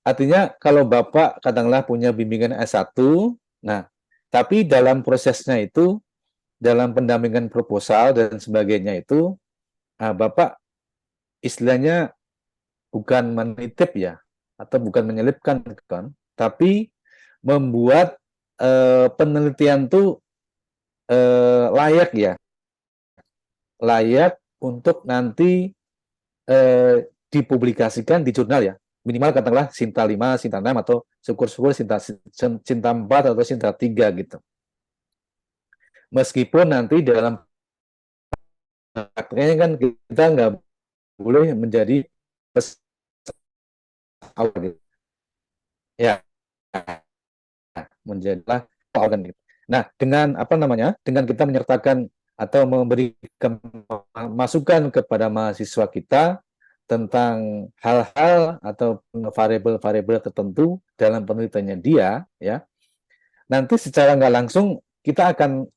artinya kalau Bapak katakanlah punya bimbingan S1, nah tapi dalam prosesnya itu, dalam pendampingan proposal dan sebagainya itu, Bapak istilahnya bukan menitip ya, atau bukan menyelipkan kan, tapi membuat penelitian itu layak ya, layak untuk nanti dipublikasikan di jurnal ya, minimal katakanlah Sinta 5, Sinta 6 atau syukur-syukur Sinta 4 atau Sinta 3 gitu. Meskipun nanti dalam prakteknya kan kita nggak boleh menjadi gitu. Ya, menjadilah organ gitu. Nah, dengan dengan kita menyertakan atau memberikan masukan kepada mahasiswa kita tentang hal-hal atau variabel-variabel tertentu dalam penelitiannya dia, ya, nanti secara nggak langsung kita akan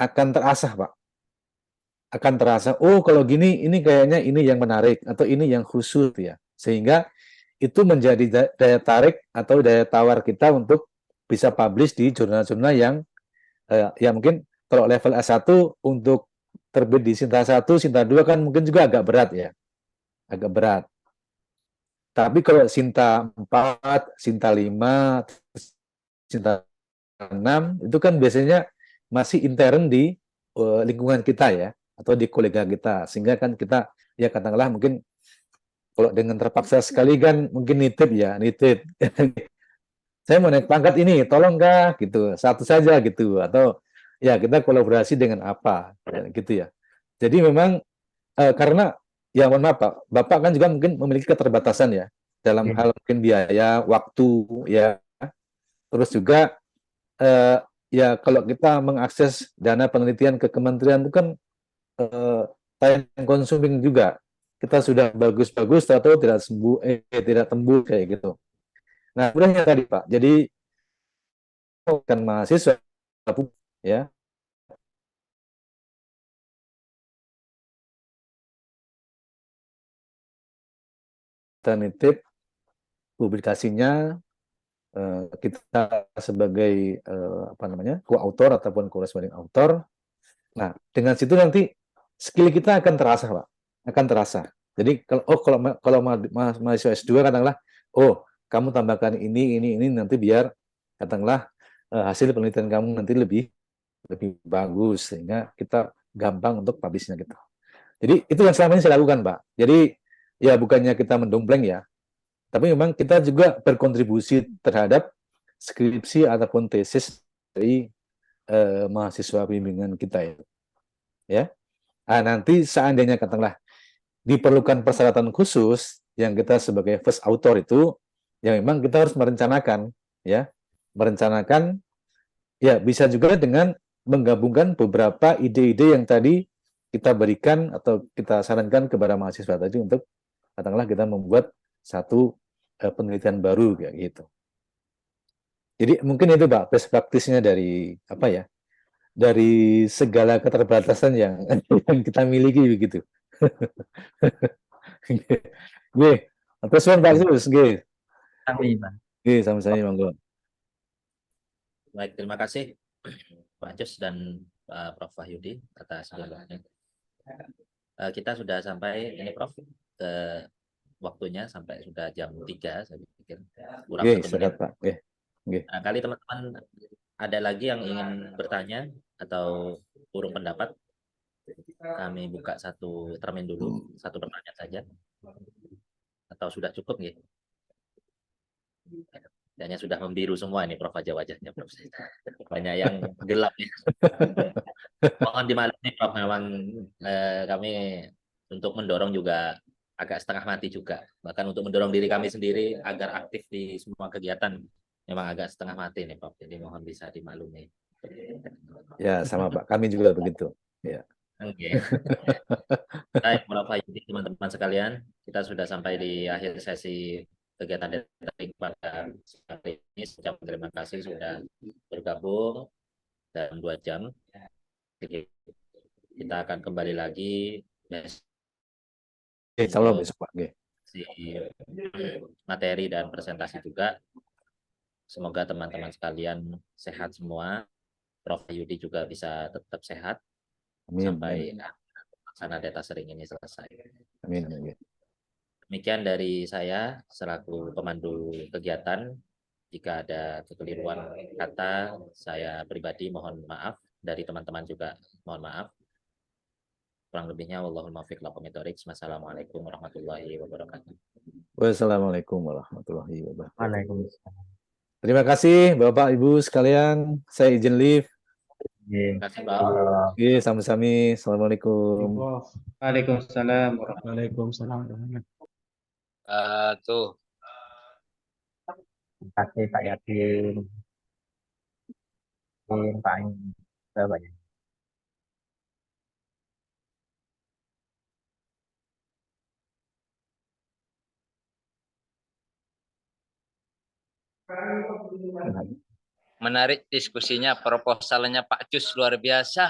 terasah, Pak. Akan terasa, oh kalau gini, ini kayaknya ini yang menarik atau ini yang khusus ya, sehingga itu menjadi daya tarik atau daya tawar kita untuk bisa publish di jurnal-jurnal yang mungkin kalau level S1 untuk terbit di Sinta 1, Sinta 2 kan mungkin juga agak berat ya. Agak berat. Tapi kalau Sinta 4, Sinta 5, Sinta 6 itu kan biasanya masih intern di lingkungan kita ya, atau di kolega kita. Sehingga kan kita ya katakanlah mungkin kalau dengan terpaksa sekali kan mungkin nitip. Saya mau naik pangkat ini, tolong kah gitu, satu saja gitu, atau ya kita kolaborasi dengan apa gitu ya. Jadi memang karena ya mohon maaf Pak, Bapak kan juga mungkin memiliki keterbatasan ya dalam hal mungkin biaya, waktu ya. Terus juga ya kalau kita mengakses dana penelitian ke kementerian itu kan time consuming juga. Kita sudah bagus-bagus atau tidak tembus kayak gitu. Nah, sebenarnya tadi Pak, jadi kan mahasiswa ya kita nitip publikasinya, kita sebagai co-author ataupun corresponding author. Nah, dengan situ nanti skill kita akan terasa, Pak. Akan terasa. Jadi kalau mahasiswa S2 katakanlah, kamu tambahkan ini nanti biar katakanlah hasil penelitian kamu nanti lebih bagus sehingga kita gampang untuk publish-nya gitu. Jadi itu yang selama ini saya lakukan, Pak. Jadi ya bukannya kita mendompleng ya, tapi memang kita juga berkontribusi terhadap skripsi ataupun tesis dari mahasiswa bimbingan kita ya. Nah, nanti seandainya katakanlah diperlukan persyaratan khusus yang kita sebagai first author itu, ya memang kita harus merencanakan ya, ya bisa juga dengan menggabungkan beberapa ide-ide yang tadi kita berikan atau kita sarankan kepada mahasiswa tadi untuk katakanlah kita membuat satu penelitian baru kayak gitu. Jadi mungkin itu Pak best practice-nya dari dari segala keterbatasan yang kita miliki begitu. Nggih. Terus Pak Sus, nggih. Nggih, sami-sami monggo. Baik, terima kasih Pak Jus dan Prof. Wahyudi atas dialognya. Kita sudah sampai ini Prof ke waktunya sampai sudah jam 3 saya pikir. Kurang 1 menit. Pak. Nah, kali teman-teman ada lagi yang ingin bertanya atau urung pendapat, kami buka satu termin dulu, satu pertanyaan saja. Atau sudah cukup nggih? Kayaknya sudah membiru semua ini Prof aja wajahnya Prof. Banyak yang gelap ya. Mohon dimaklumi Prof, memang kami untuk mendorong juga agak setengah mati juga. Bahkan untuk mendorong diri kami sendiri agar aktif di semua kegiatan memang agak setengah mati nih Prof. Jadi mohon bisa dimaklumi. Ya sama Pak, kami juga begitu. Ya. Oke. Baik, Prof Wahyudi, teman-teman sekalian, kita sudah sampai di akhir sesi kegiatan daring pada hari ini. Saya terima kasih sudah bergabung dalam 2 jam. Kita akan kembali lagi Salam besok Pak. Materi dan presentasi juga. Semoga teman-teman sekalian sehat semua. Prof Wahyudi juga bisa tetap sehat. Amin. Sampai pelaksana data sharing ini selesai. Amin. Demikian dari saya selaku pemandu kegiatan. Jika ada kekeliruan kata, saya pribadi mohon maaf. Dari teman-teman juga mohon maaf. Kurang lebihnya wallahul muwaffiq lakum bishawab. Wassalamualaikum warahmatullahi wabarakatuh. Wassalamualaikum warahmatullahi wabarakatuh. Waalaikumsalam. Terima kasih Bapak Ibu sekalian. Saya izin leave. Terima kasih Pak. Sami-sami. Assalamualaikum. Waalaikumsalam. Waalaikumsalam. Terima kasih Pak Yasin. Pak Ain. Banyak. Menarik diskusinya, proposalnya Pak Jus luar biasa.